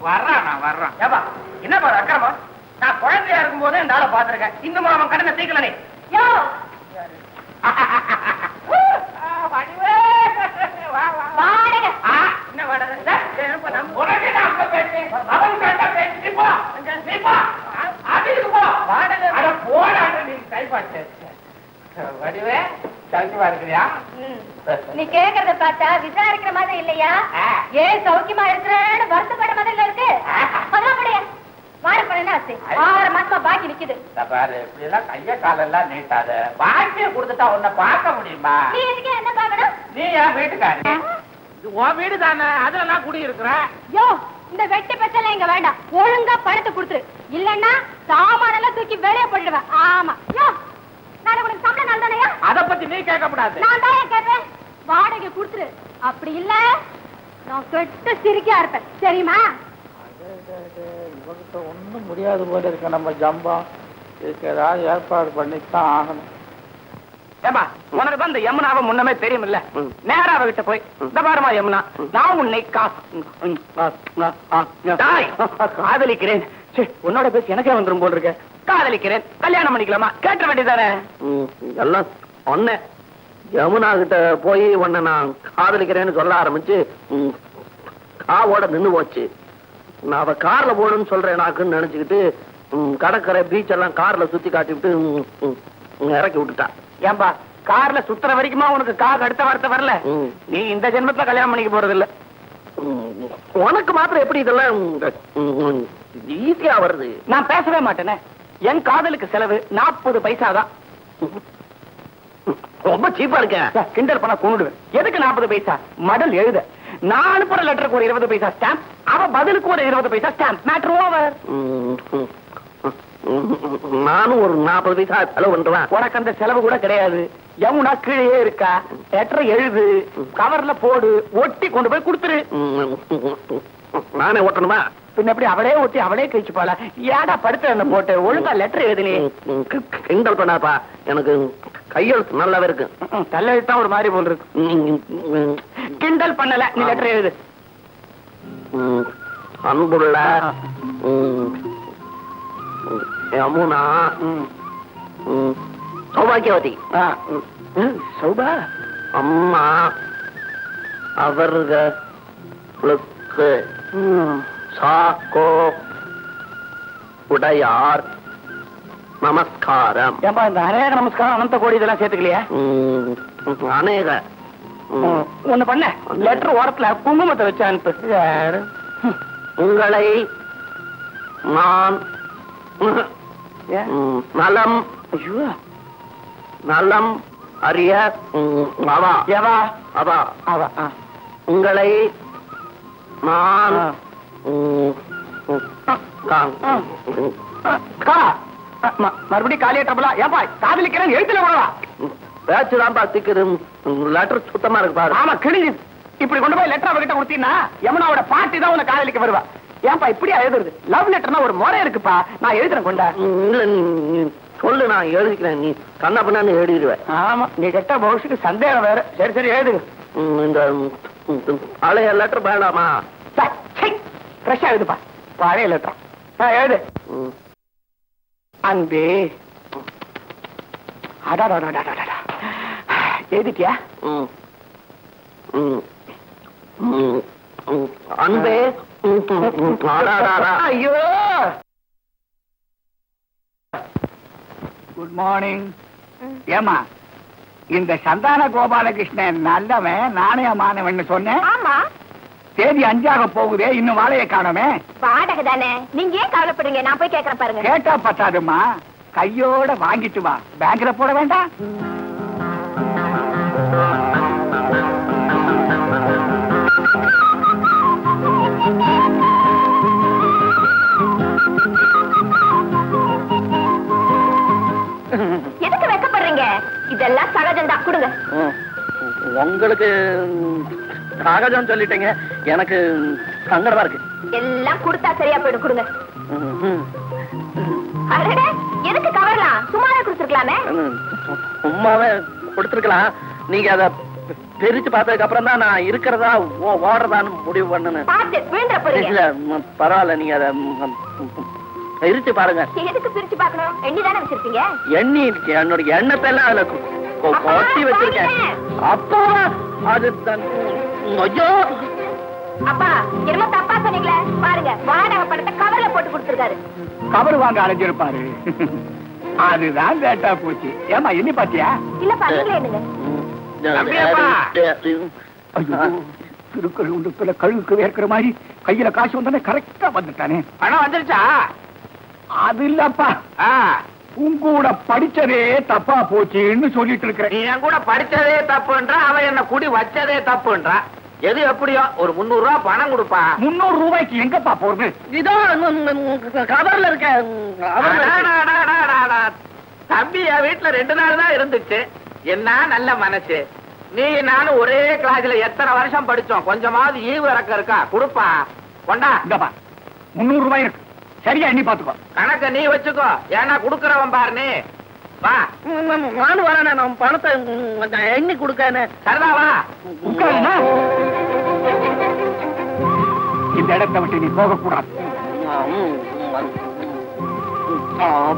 வர்றான், நான் வர்றான். ஏப்பா என்ன பாரு அக்கிரமம். நான் குழந்தையா இருக்கும் போதே இந்த ஆளை பாத்துருக்கேன். இன்னும் அவன் கடனை தீக்கல. நீ யோ வாடகை என்ன வாடகை? உனக்கு நான் அப்ப பேசுறேன். அவன் கண்டா பேசி போ. நீ போ. அதுக்கு போ. வாடகை அட போடாத. நீ கைப்பாட்டு வடிவே சௌக்கியமா இருக்கிறியா? நீ கேக்குறத பார்த்தா விசாரிக்கிற மாதிரி இல்லையா? ஏன் சௌக்கியமா இருக்கிறேன்னு வருத்தப்பட மாதிரி இருக்கு. அதான் முடிய வாட பண்ண 6 மாசமா பாக்கி நிக்குது. பாரு இப்படி எல்லாம் கைய காலெல்லாம் நீட்டாத. பாக்கிய கொடுத்துட்டா உன்னை பார்க்க முடியுமா? நீ எதுக்கு என்ன பாக்கணும்? நீ என் வீட்டுக்காரு. இது உன் வீடு தானே, அதுல நான் குடி இருக்கிறேன். யோ இந்த வெட்டி பச்சல இங்க வேண்டாம். ஒழுங்கா பணத்தை கொடுத்துரு, இல்லன்னா சாமானெல்லாம் தூக்கி வெளியே போட்டுடுவேன். ஆமா யோ நான் உனக்கு சம்பளம் நல்லதானயா? அத பத்தி நீ கேட்கக்கூடாது. நான் தான் கேட்பேன். வாடகை கொடுத்துரு, அப்படி இல்ல நான் கெட்ட சிரிக்கா இருப்பேன், தெரியுமா? இவங்கிட்ட ஒண்ணும் முடியாது போல இருக்க. நம்ம ஜம்பம் இதுக்கு ஏதாவது ஏற்பாடு பண்ணித்தான் ஆகணும். ஏமா உனக்கு தான் இந்த யமுனாவை முன்னமே தெரியும் இல்ல? நேரா அவகிட்ட போய் இந்த பாருமா யமுனா, நான் உன்னை காதலிக்கிறேன். உன்னோட பேசி எனக்கே வந்துரும் போல் இருக்க. காதலிக்கிறேன், கல்யாணம் பண்ணிக்கலாமா கேட்ட வேண்டியதானே? எல்லாம் சொன்னேன். யமுனா கிட்ட போய் உன்னை நான் காதலிக்கிறேன்னு சொல்ல ஆரம்பிச்சு காவோட நின்னு போச்சு. நான் அவ கார்ல போகணும்னு சொல்றேன் நாக்குன்னு நினைச்சுக்கிட்டு கடற்கரை பீச் எல்லாம் கார்ல சுத்தி காட்டிவிட்டு இறக்கி விட்டுட்டான். ஏன்பா கார்ல சுத்துற வரைக்குமா உனக்கு கார் அடுத்த வார்த்தை வரல? நீ இந்த ஜென்மத்துல கல்யாணம் பண்ணிக்க போறது இல்ல. உனக்கு மாத்திரம் எப்படி இதெல்லாம் ஈஸியா வருது? நான் பேசவே மாட்டேனே. என் காதலுக்கு செலவு 40 பைசா தான். ரொம்ப சீப்பா இருக்கேன். கிண்டல் பண்ண கொண்டுடுவேன். எதுக்கு 40 பைசா? மடல் எழுத. நான் அனுப்புற லெட்டருக்கு ஒரு 20 பைசா ஸ்டாம்ப், அவ பதிலுக்கு ஒரு 20 பைசா ஸ்டாம்ப். Matter over. நானும் ஒரு 40 பைசா செலவு பண்றேன். உனக்கு அந்த செலவு கூட கிடையாது. யமுனா கீழே இருக்கா, லெட்டரை எழுது, கவர்ல போடு, ஒட்டி கொண்டு போய் கொடுத்துரு. நானே ஓட்டணுமா? பின்ன எப்படி அவளே ஒட்டி அவளே கழிச்சு போல. ஏடா படுத்த என்ன போட்டு ஒழுங்கா லெட்டர் எழுதுனே. கிண்டல் பண்ணாப்பா, எனக்கு கையெழுத்து நல்லாவே இருக்கு. தள்ளெழுத்தான் ஒரு மாதிரி போல் இருக்கு. கிண்டல் பண்ணல, நீ லெட்டர் எழுது. அன்புள்ள யமுனா சௌபாகியவதி சௌபா அம்மா அவர்களுக்கு சாக்கோ உடையார் நமஸ்காரம். ஏன்பா இந்த அநேக நமஸ்காரம் அனந்த கோடி இதெல்லாம் சேர்த்துக்கலையா? அநேக ஒண்ணு பண்ண லெட்டர் ஓரத்துல குங்குமத்தை வச்சு அனுப்பு. உங்களை நான் நலம் நலம் அறிய அவா எவா அவா அவா உங்களை நான் மறுபடியும் காலியா டபுளா? ஏப்பா காதலிக்கிறேன் எழுத்துல விடவா? பேச்சுதான் பாத்துக்கு லெட்டர் சுத்தமா இருக்கு பாரு. ஆமா கிழிஞ்சு. இப்படி கொண்டு போய் லெட்டர் அவகிட்ட கொடுத்தீங்கன்னா யமுனாவோட பாட்டி தான் உன்னை காதலிக்க வருவா. ஏன்பா இப்படியா எழுதுறது? லவ் லெட்டர்னா ஒரு முறை இருக்குப்பா. நான் எழுதுறேன் கொண்டா. இல்ல நீ சொல்லு, நான் எழுதிக்கிறேன். நீ கண்ணா பண்ணான்னு எழுதிடுவேன். ஆமா நீ கெட்ட பௌஷுக்கு சந்தேகம் வேற. சரி சரி எழுது. இந்த பழைய லெட்டர் வேண்டாமா? ஃப்ரெஷ்ஷா எழுதுப்பா பழைய லெட்டர். எழுது. அன்பே அடாடாடாடாடா எழுதிட்டியா? அன்பே ஐயோ குட் மார்னிங். ஏமா இந்த சந்தான கோபாலகிருஷ்ணன் நல்லவன் நாணயமானவன் சொன்னேன். ஆமா தேதி 5 போகுதே, இன்னும் வாழையை காணோமே. வாடகை தானே, நீங்க ஏன் கவலைப்படுங்க, நான் போய் கேட்கறேன் பாருங்க. கேட்டா பத்தாதும்மா, கையோட வாங்கிட்டு வா. பேங்க்ல போட வேண்டாம். எதுக்கு வெக்கப்படுறீங்க? இதெல்லாம் சகஜம்தான், கொடுங்க. உங்களுக்கு காகஜம் சொல்லிட்டீங்க, எனக்கு சங்கடமா இருக்கு. எல்லாம் கொடுத்தா சரியா போயிடும், கொடுங்க. அடடே, எதுக்கு கவரலாம்? சும்மாவே கொடுத்துருக்கலாமே. சும்மாவே கொடுத்துருக்கலாம். நீங்க அத பிரிச்சு பார்த்ததுக்கு அப்புறம் தான் நான் இருக்கிறதா ஓடுறதான்னு முடிவு பண்ணணும். பார்த்து விழுந்துற போறீங்க. இல்ல பரவாயில்ல, நீங்க அத பிரிச்சு பாருங்க. எதுக்கு பிரிச்சு பார்க்கணும்? எண்ணி தானே வச்சிருப்பீங்க. எண்ணி என்னோட எண்ணத்தை எல்லாம் அதுல கொட்டி வச்சிருக்கேன். அப்பா அது ஐயோ அப்பா, என்னமோ தப்பா சொன்னீங்களே. பாருங்க, வாடகை பணத்தை கவர்ல போட்டு கொடுத்துருக்காரு. கவர் வாங்க அலைஞ்சிருப்பாரு. அதுதான் லேட்டா போச்சு. ஏமா எண்ணி பாத்தியா? இல்லப்பா, நீங்களே என்னங்க. திருக்குறள் உண்டுக்குள்ள கழுவுக்கு வேர்க்கிற மாதிரி கையில காசு வந்தானே கரெக்டா வந்துட்டானே. பணம் வந்துருச்சா? அது இல்லப்பா, உங்கூட படிச்சதே தப்பா போச்சுன்னு சொல்லிட்டு இருக்கிறேன். நீ என் கூட படிச்சதே தப்புன்ற, அவன் என்ன குடி வச்சதே தப்புன்றா. எது எப்படியோ ஒரு 300 ரூபாய் பணம் கொடுப்பா. 300 ரூபாய்க்கு எங்கப்பா போறது? இதோ கவர்ல இருக்க. தம்பி என் வீட்டுல 2 நாள் தான் இருந்துச்சு. என்ன நல்ல மனசு. நீ நானும் ஒரே கிளாஸ்ல எத்தனை வருஷம் படிச்சோம். கொஞ்சமாவது ஈவு இறக்க இருக்கா? கொடுப்பா. கொண்டா. இந்தப்பா 300 ரூபாய் இருக்கு, சரியா எண்ணி பாத்துக்கோ. கணக்க நீ வச்சுக்கோ, ஏன்னா குடுக்கறவன் பாரு. நீ வா. நானும் வரேன், நான் பணத்தை எண்ணி கொடுக்க. சரிதா, வா. உட்காருமா. இந்த இடத்தை விட்டு நீ போக கூடாது.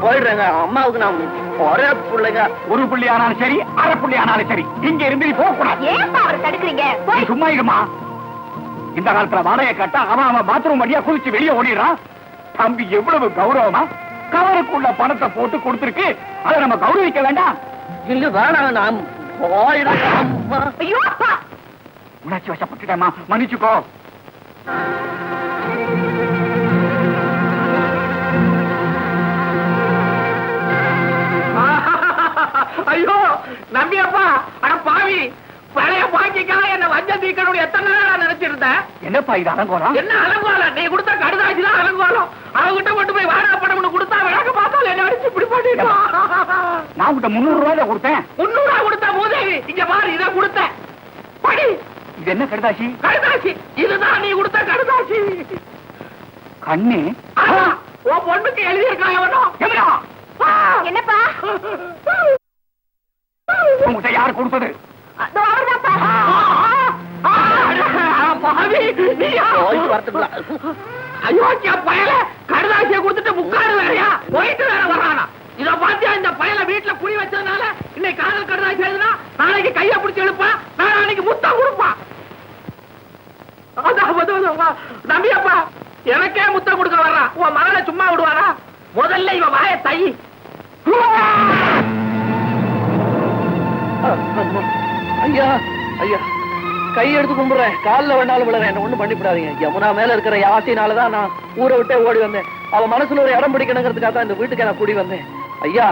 போயிடுறேங்க. அம்மாவுக்கு நான் ஒரே பிள்ளைங்க. ஒரு புள்ளி ஆனாலும் சரி, அரை புள்ளி ஆனாலும் சரி, இங்க இருந்து நீ போக கூடாது. ஏன்பா அவரை தடுக்கிறீங்க? நீ சும்மா இருமா. இந்த காலத்துல வாடகை கட்ட அவன் பாத்ரூம் வழியா குளிச்சு வெளியே ஓடிடுறான். தம்பி எவ்வளவு கௌரவமா கவருக்குள்ள பணத்தை போட்டு கொடுத்துருக்கு. அதை நம்ம கௌரவிக்க வேண்டாம். இல்ல வேணாம், நான் போயிடுறேன். ஐயோ அப்பா, உணர்ச்சி வசப்பட்டுட்டேமா, மன்னிச்சுக்கோ. ஐயோ நம்பியப்பா, அட பாவி, பழைய பாக்கிக்காக என்ன வஞ்ச தீக்கணும் எத்தனை நேரம் நினைச்சிருந்தேன். என்னப்பா இது அலங்கோலம்? என்ன அலங்கோலம்? நீ கொடுத்த கடுதாசி தான் அலங்கோலம். அவங்கிட்ட மட்டும் போய் வாடகை பணம் கொடுத்தா விளக்க பார்த்தாலும் என்ன அடிச்சு இப்படி பண்ணிட்டான். நான் உங்கள்கிட்ட 300 ரூபாய் கொடுத்தேன். 300 ரூபாய் கொடுத்த மூதேவி, இங்க பாரு, இதை கொடுத்த படி. இது என்ன கடுதாசி? கடுதாசி இதுதான் நீ கொடுத்த கடுதாசி. கண்ணு உன் பொண்ணுக்கு எழுதியிருக்கான் எவனோ. என்னப்பா? உங்ககிட்ட யார் கொடுத்தது? அவர்தான்ப்பா. அயோக்கிய பயல கடுதாசியை கொடுத்துட்டு முக்காடு வேறையா போயிட்டு வேற வரானா. இத பாத்தியா, இந்த பயல வீட்டுல குடி வச்சதுனால இன்னைக்கு காதல் கடுதாசி எழுதுனா நாளைக்கு கைய பிடிச்சு எழுப்பா, நாளைக்கு முத்தம் கொடுப்பா. நம்பியப்பா, எனக்கே முத்தம் கொடுக்க வர்றா. உன் மகளை சும்மா விடுவாரா? முதல்ல இவ வாய தை. ஐயா ஐயா, கை எடுத்து கும்பிடுறேன், காலில் வேணாலும் விழுறேன், என்ன ஒண்ணும் பண்ணிவிடாதீங்க. யமுனா மேல இருக்கிற யாசினாலதான் நான் ஊரை விட்டே ஓடி வந்தேன். அவ மனசுல ஒரு இடம் பிடிக்கணுங்கிறதுக்காக தான் இந்த வீட்டுக்கு நான் கூடி வந்தேன். ஐயா,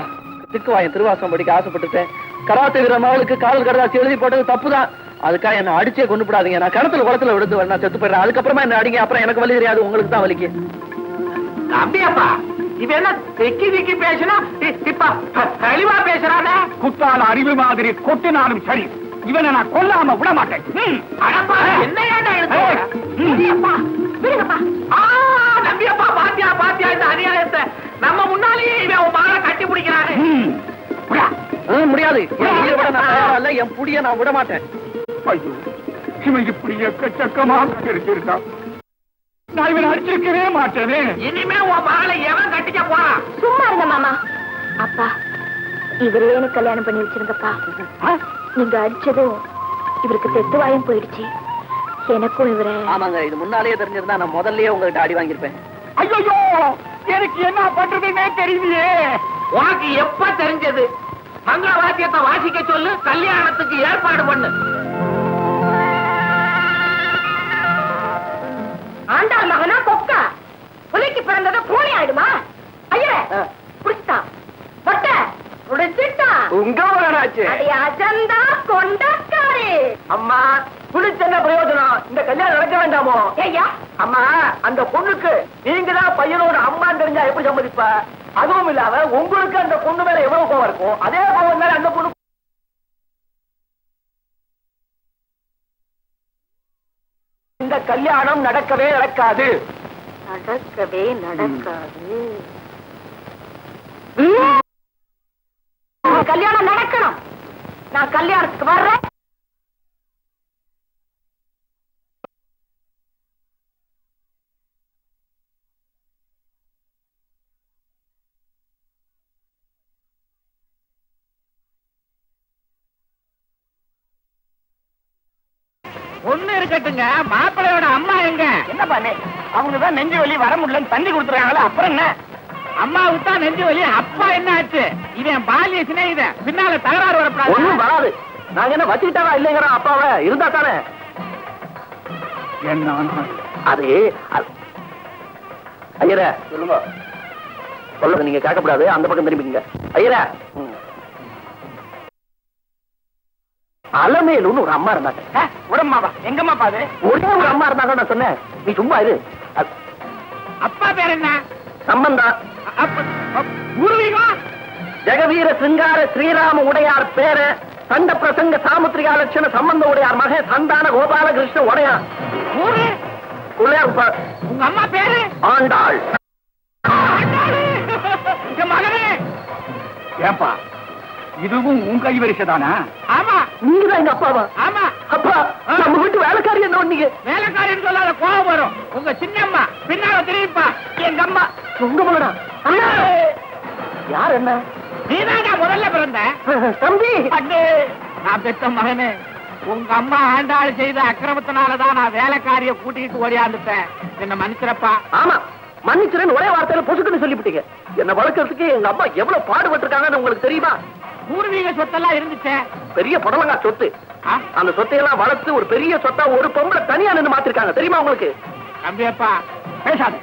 திக்குவாயன் திருவாசம் படிக்க ஆசைப்பட்டுட்டேன். கராத்தே வீர மகளுக்கு காதல் கடுதாசி எழுதி போட்டது தப்புதான். அதுக்காக என்ன அடிச்சே கொண்டு போடாதீங்க. நான் கிணத்துல குளத்துல விழுந்து நான் செத்து போயிடுறேன். அதுக்கப்புறமா என்ன அடிங்க. அப்புறம் எனக்கு வலி தெரியாது, உங்களுக்கு தான் வலிக்கு. நம்பியப்பா, இவ என்ன திக்கி திக்கி பேசினா இப்ப தெளிவா பேசுறானே. குத்தால அறிவு மாதிரி கொட்டினாலும் சரி, இவனை நான் கொல்லாம விட மாட்டேன். என்ன நம்பியப்பா, பாத்தியா பாத்தியா இந்த அநியாயத்தை. நம்ம முன்னாலேயே இவன் உன் மகளை கட்டி பிடிக்கிறாரு. முடியாது, என் புடிய நான் விட மாட்டேன். ஐயோ, இவன் இப்படி எக்கச்சக்கமாக தெரிஞ்சிருந்தான், நான் இவனை அடிச்சிருக்கவே மாட்டேனே. இனிமே உன் மகளை எவன் கட்டிக்க போறான்? சும்மா இருங்க மாமா. அப்பா, இவரே எனக்கு கல்யாணம் பண்ணி வச்சிருங்கப்பா. நீங்க அடிச்சதும் இவருக்கு தெத்துவாயும் போயிடுச்சு. எனக்கும் இவரை. ஆமாங்க, இது முன்னாலேயே தெரிஞ்சிருந்தா நான் முதல்லயே உங்ககிட்ட அடி வாங்கியிருப்பேன். ஐயோ, எனக்கு என்ன பண்றதுன்னே தெரியலையே. உனக்கு எப்ப தெரிஞ்சது? மங்கள வாத்தியத்தை வாசிக்க சொல்லு, கல்யாணத்துக்கு ஏற்பாடு பண்ணு. ஆண்டாள் மகனா கொக்கா? புலிக்கு பிறந்தது பூனை ஆயிடுமா? ஐயா புடிச்சான் பொட்ட புடிச்சிட்டான். உங்க வரலாச்சு அஜந்தா கொண்டக்காரி. அம்மா புடிச்ச என்ன பிரயோஜனம்? இந்த கல்யாணம் நடக்க வேண்டாமோ? ஐயா அம்மா அந்த பொண்ணுக்கு நீங்க தான் பையனோட அம்மா தெரிஞ்சா எப்படி சம்மதிப்ப? அதுவும் இல்லாம உங்களுக்கு அந்த பொண்ணு மேல எவ்வளவு கோவம் இருக்கும், அதே கோவம் மேல அந்த பொண்ணு. இந்த கல்யாணம் நடக்கவே நடக்காது. நடக்கவே நடக்காது. கல்யாணம் நடக்கணும். நான் கல்யாணத்துக்கு வர்றேன். ஒண்ணு இருக்கட்டுங்க, மாப்பிள்ளையோட அம்மா எங்க? என்ன பண்ணு, அவங்கதான் நெஞ்சு வலி வர முடியலன்னு தண்ணி கொடுத்துறாங்களா, அப்புறம் என்ன? அம்மாவுக்கு தான் நெஞ்சு வலி, அப்பா என்ன ஆச்சு? இவன் பாலிய சிநேகிதன், பின்னால தகராறு வரப்படாது. ஒண்ணும் வராது. நாங்க என்ன வச்சுக்கிட்டாவா இல்லைங்கிற அப்பாவை இருந்தா தானே. என்ன அது ஐயர சொல்லுங்க. சொல்லுங்க, நீங்க கேட்கக்கூடாது. அந்த பக்கம் திரும்பிங்க ஐயர. அலமேலுன்னு ஒரு அம்மா இருந்தாங்க. உடம்மாவா? எங்கம்மா பாது? ஒரே ஒரு அம்மா இருந்தாங்க நான் சொன்னேன். நீ சும்மா இது. அப்பா பேர் என்ன? சம்பந்தா. பூர்வீகம் ஜெகவீர சிங்கார ஸ்ரீராம உடையார் பேர சண்ட பிரசங்க சாமுத்திரிகா லட்சண சம்பந்த உடையார் மக சந்தான கோபாலகிருஷ்ண உடையார். ஊரு உடையார். உங்க அம்மா பேரு? ஆண்டாள். மகனே. ஏப்பா இதுவும் உன் கை வரிசைதானா? ஆமா. நீங்கதான் எங்க அப்பாவா? ஆமா. அப்பா நம்ம வீட்டு வேலைக்காரி என்ன பண்ணீங்க? வேலைக்காரின்னு சொல்லாத கோபம் வரும். உங்க சின்னம்மா பின்னால திரும்பிப்பா. எங்க அம்மா. உங்க மகனா? யார் என்ன? நீதான்டா முதல்ல பிறந்த தம்பி. அண்ணே, நான் பெத்த மகனே. உங்க அம்மா ஆண்டாள் செய்த அக்கிரமத்தினாலதான் நான் வேலைக்காரிய கூட்டிட்டு ஓடியாந்துட்டேன். என்ன மன்னிச்சிரப்பா. ஆமா மன்னிச்சிரன் ஒரே வார்த்தையில பொசுக்குன்னு சொல்லிவிட்டீங்க. என்ன வளர்க்கறதுக்கு எங்க அம்மா எவ்வளவு பாடுபட்டிருக்காங்கன்னு உங்களுக்கு தெரியுமா? பூர்வீக சொத்தெல்லாம் இருந்துச்சே. பெரிய புடலங்கா சொத்து. அந்த சொத்தையெல்லாம் வளர்த்து ஒரு பெரிய சொத்தா ஒரு பொம்பளை தனியா நின்று மாத்திருக்காங்க. தெரியுமா உங்களுக்கு? தம்பியப்பா பேசாத.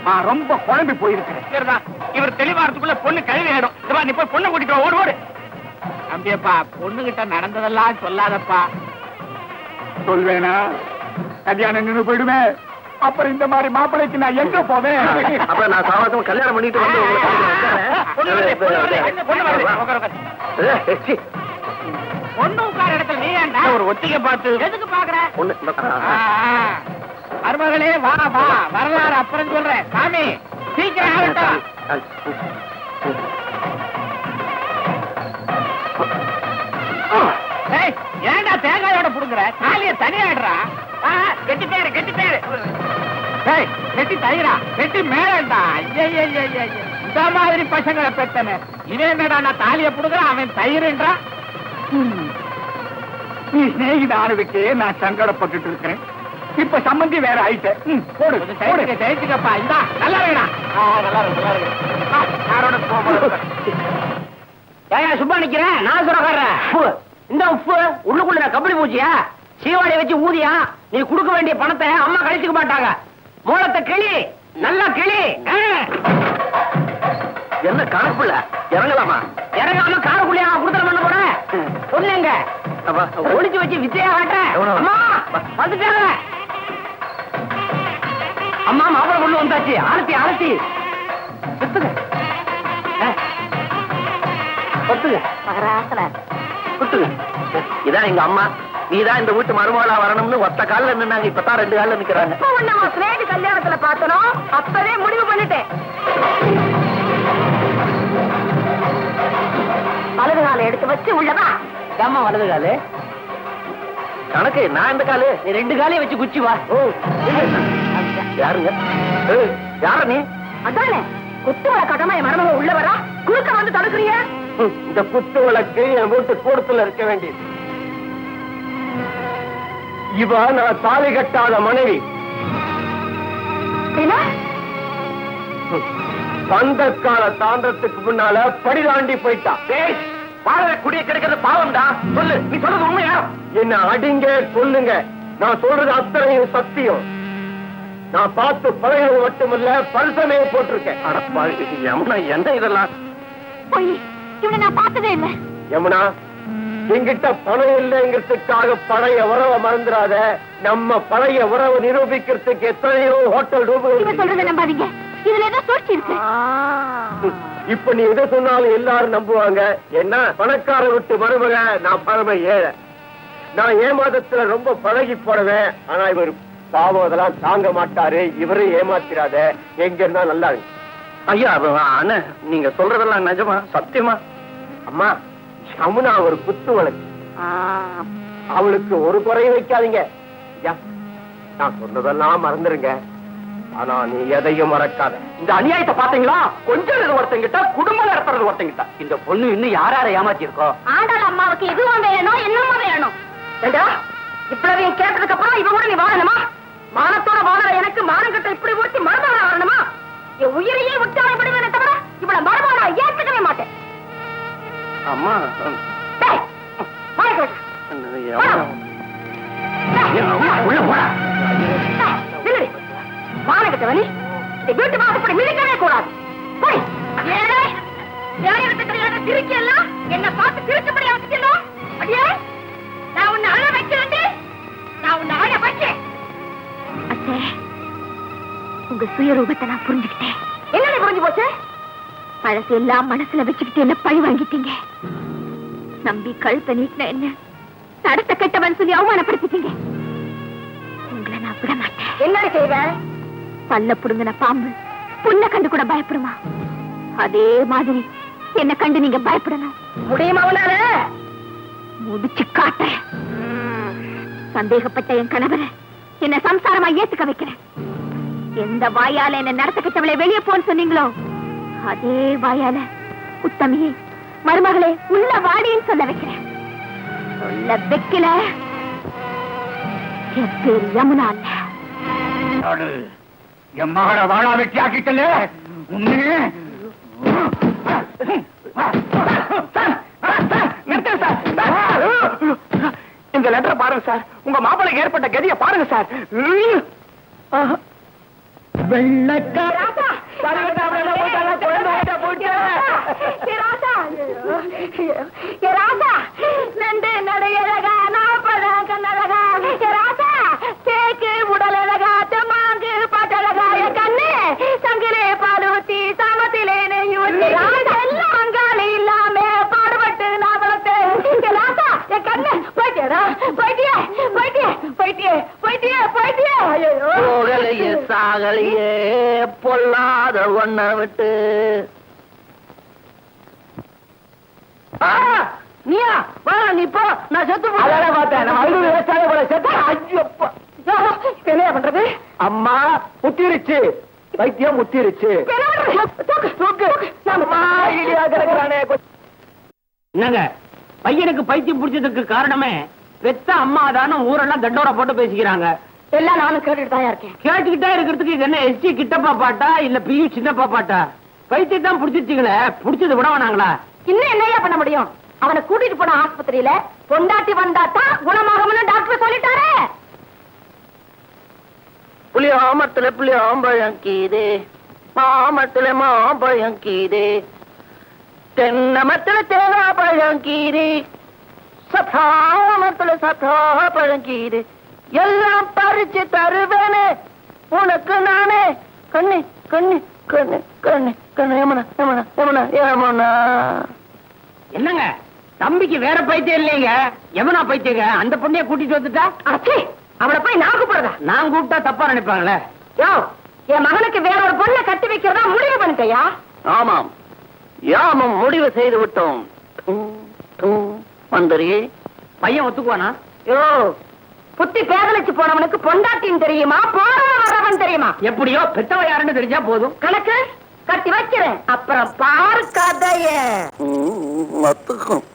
நான் ரொம்ப குழம்பி போயிருக்கிறேன். இவர் தெளிவாரத்துக்குள்ள பொண்ணு கழுவி ஆயிடும். நீ போய் பொண்ணு கூட்டிட்டு வா, ஓடு ஓடு. தம்பியப்பா பொண்ணுகிட்ட நடந்ததெல்லாம் சொல்லாதப்பா. சொல்வேனா? கல்யாணம் நின்று போயிடுவேன். அப்புறம் இந்த மாதிரி மாப்பிள்ளைக்கு நான் எங்க போவேன்? அப்ப நான் சாவாசம் கல்யாணம் பண்ணிட்டு வந்து பொண்ணு உட்கார இடத்துல நீ ஏன்டா ஒரு ஒத்திகை பார்த்து எதுக்கு பாக்குற? மருமகளே வா வா, வரலாறு அப்புறம் சொல்றேன். சாமி சீக்கிரம் ஆகட்டும். ஏன்டா தேங்காயோட புடுங்குற? காலிய தனியாடுறா. கெட்டி பேரு கெட்டி பேரு கெட்டி தயிரா கெட்டி மேலண்டா. இந்த மாதிரி பசங்களை பெத்தன இவன் என்னடா நான் தாலிய புடுங்குறான், அவன் தயிருன்றா. நீ சிநேகித ஆனதுக்கே நான் சங்கடப்பட்டு இருக்கிறேன். இப்ப சம்பந்தி வேற ஆயிட்டேன். போடு ஜெயிச்சுக்கப்பா. இந்தா நல்லா வேணா. நல்லா இருக்கு யாரோட ஏன் சும்மா நிக்கிறேன்? நான் சொல்றேன். இந்த உப்பு உள்ளுக்குள்ள கபடி பூச்சியா சீவாடிய வச்சு ஊதியா? நீ கொடுக்க வேண்டிய பணத்தை அம்மா கழிச்சுக்க மாட்டாங்க. மூலத்தை கிளி, நல்லா கிளி. என்ன கணக்குல இறங்கலாமா? இறங்காம காரக்குள்ளியா குடுத்தல பண்ண போறேன். சொல்லுங்க ஒளிச்சு வச்சு வித்தையா காட்டேன். அம்மா வந்துட்டாங்க. அம்மா மாப்பிள கொண்டு வந்தாச்சு. ஆரத்தி ஆரத்தி வித்துங்க பத்துங்க மகராசன குத்துங்க. இதான் எங்க அம்மா. நீதான் இந்த வீட்டு மருமகளா வரணும்னு ஒத்த காலில் நின்னாங்க. இப்பதான் 2 காலில் நிக்கிறாங்க. கல்யாணத்துல பார்த்தனும் அப்பவே முடிவு பண்ணிட்டேன். வலது காலை எடுத்து வச்சு உள்ளவா. அம்மா வலது காலு கணக்கு நான் இந்த காலு. நீ 2 காலையும் வச்சு குச்சி வா. யாருங்க? யார நீ? அதானே குத்து வழக்காட்டமா என் மருமக உள்ள வரா, குறுக்க வந்து தடுக்கிறீங்க. இந்த குத்து விளக்கு என் வீட்டு கூடத்துல இருக்க வேண்டியது. இவ நான் தாலி கட்டாத மனைவி. பந்தக்கால தாண்டத்துக்கு முன்னால படி தாண்டி போயிட்டா. வாழ குடிய கிடைக்கிறது பாவம்டா. சொல்லு, நீ சொல்றது உண்மையா? என்ன அடிங்க கொல்லுங்க, நான் சொல்றது அத்தனையும் சத்தியம். நான் பார்த்து பழையது மட்டுமல்ல பரிசமே போட்டிருக்கேன். யமுனா என்ன இதெல்லாம் போய் இவனை நான் பார்த்ததே இல்லை. யமுனா, எங்கிட்ட பணம் இல்லைங்கிறதுக்காக பழைய உறவை மறந்துடாத. நம்ம பழைய உறவை நிரூபிக்கிறதுக்கு எத்தனையோ ஹோட்டல் இவன் சொல்றதை நம்பாதீங்க. இதுல ஏதோ சூழ்ச்சி இருக்கு. இப்ப நீ எதை சொன்னாலும் எல்லாரும் நம்புவாங்க. என்ன பணக்கார விட்டு மருமக, நான் பரம ஏழை. நான் ஏமாதத்துல ரொம்ப பழகி போடுவேன். ஆனா இவர் பாவம் அதெல்லாம் தாங்க மாட்டாரு. இவரு ஏமாத்திராத. எங்க இருந்தா நல்லா இருக்கு. ஐயா அண்ணன், நீங்க சொல்றதெல்லாம் நிஜமா? சத்தியமா? அம்மா, யமுனா ஒரு குத்து வழக்கு. அவளுக்கு ஒரு குறையும் வைக்காதீங்க. ஐயா, நான் சொன்னதெல்லாம் மறந்துருங்க. ஆனா நீ எதையும் மறக்காத. இந்த அநியாயத்தை பாத்தீங்களா? கொஞ்சம் ஒருத்தங்கிட்ட குடும்பம் நடத்துறது ஒருத்தங்கிட்ட. இந்த பொண்ணு இன்னும் யார ஏமாத்தி இருக்கோம்? ஆண்டாள் அம்மாவுக்கு இதுவும் வேணும் என்னமா வேணும்? ஏண்டா, இவ்வளவு கேட்டதுக்கு அப்புறம் இவ கூட நீ வாழணுமா? மானத்தோட வாழ எனக்கு மானம் கட்ட இப்படி ஊட்டி மரபவள வரணுமா? என் உயிரையே விட்டாலே விடுவேனே தவிர இவ்வளவு மரபவள ஏற்றுக்கவே மாட்டேன். அம்மா, டேய், வாங்க உள்ள போடா. மானகட்டவனி, இந்த வீட்டு வாசப்படி மிதிக்கவே கூடாது. போய் ஏழை ஏழைகிட்ட கிடையாது திருச்சி எல்லாம் என்ன பார்த்து திருச்சிப்படி ஆக்கிக்கணும். அடியே, நான் உன்னை அழ வைக்கிறேன். நான் உன்னை அழ வைக்கிறேன். அத்தை, உங்க சுயரூபத்தை நான் புரிஞ்சுக்கிட்டேன். என்னடி புரிஞ்சு போச்சு? பழசு எல்லாம் மனசுல வச்சுக்கிட்டு என்ன பழி வாங்கிட்டீங்க. நம்பி கழுத்தை நீட்டின என்ன நடத்த கெட்டவன் சொல்லி அவமானப்படுத்திட்டீங்க. உங்களை நான் விட மாட்டேன். என்னடி செய்வ? பல்ல புடுங்கின பாம்பு புல்ல கண்டு கூட பயப்படுமா? அதே மாதிரி என்ன கண்டு நீங்க பயப்படணும். முடியுமா உன்னால? முடிச்சு காட்டுறேன். சந்தேகப்பட்ட என் கணவரை என்ன சம்சாரமா ஏத்துக்க வைக்கிறேன். எந்த வாயால என்ன நடத்த கிட்டவளை வெளியே போன்னு சொன்னீங்களோ அதே வாயால உத்தமியே மருமகளே உள்ள வாடின்னு சொல்ல வைக்கிறேன். சொல்ல வைக்கல என் பேர் யமுனா அல்ல. என் மகளை வாழா வெட்டி ஆக்கிட்டல இந்த லெட்டர் பாருங்க சார். உங்க மாப்பிளைக்கு ஏற்பட்ட கதியை பாருங்க சார். நண்டு நடையழகா நாப்பழா கண்ணழகா ராசா தேக்கு உடலழகா தெம்மாங்கு பாட்டழகா என் கண்ணு சங்கிலே பால் ஊத்தி சாமத்திலே நெய் ஊத்தி எல்லாம் அங்காளி இல்லாம பாடுபட்டு நான் வளர்த்தேன். ராசா என் கண்ணு போயிட்டியடா, போயிட்டியே போயிட்டியே போயிட்டியே போயிட்டியே போயிட்டியே. போகலையே சாகலையே பொல்லாத ஒன்ன விட்டு. நீயா வா, நீ போ. நான் செத்து பார்த்தேன். என்ன பண்றது? அம்மா முத்திருச்சு, வைத்தியம் முத்திருச்சு. என்னங்க, பையனுக்கு பைத்தியம் பிடிச்சதுக்கு காரணமே பெத்த அம்மா தான ஊரெல்லாம் தண்டோர போட்டு பேசிக்கிறாங்க. எல்லாம் நானும் கேட்டுட்டு தான் இருக்கேன். கேட்டுக்கிட்டே இருக்கிறதுக்கு இது என்ன எஸ்டி கிட்டப்பா பாட்டா இல்ல பியு சின்னப்பா பாட்டா? பைத்தியத்தான் பிடிச்சிருச்சுங்களே, பிடிச்சது விட வேணாங்களா? இன்னும் என்னையா பண்ண முடியும்? அவனை கூட்டிட்டு போன ஆஸ்பத்திரியில பொண்டாட்டி வந்தாத்தான் குணமாகும்னு டாக்டர் சொல்லிட்டாரே. புளியாமத்துல புளியாம்பழம் கீது, மாமத்துல மாம்பழம் கீது, தென்னமத்துல தேங்காய் பழம் கீது, சதாமத்துல சதா பழம் கீது, எல்லாம் பறிச்சு தருவேனே உனக்கு நானே. கண்ணு கண்ணு கண்ணு கண்ணு கண்ணு ஏமனா ஏமனா ஏமனா ஏமனா. என்னங்க, தம்பிக்கு வேற பைத்தியம் இல்லைங்க, யமுனா பைத்தியங்க. அந்த பொண்ணைய கூட்டிட்டு வந்துட்டா அவளை போய் நான் கூப்பிடுறதா? நான் கூப்பிட்டா தப்பா நினைப்பாங்களே. யோ, என் மகனுக்கு வேற ஒரு பொண்ணை கட்டி வைக்கிறதா முடிவு பண்ணிட்டயா? ஆமாம், யாமம் முடிவு செய்து விட்டோம். மந்திரி பையன் ஒத்துக்குவானா? யோ, புத்தி பேதலிச்சு போனவனுக்கு பொண்டாட்டின்னு தெரியுமா, போறவன் வரவன் தெரியுமா? எப்படியோ பெத்தவ யாருன்னு தெரிஞ்சா போதும். கணக்கு கட்டி வைக்கிறேன், அப்புறம் பாரு கதைய. ஒத்துக்கும்.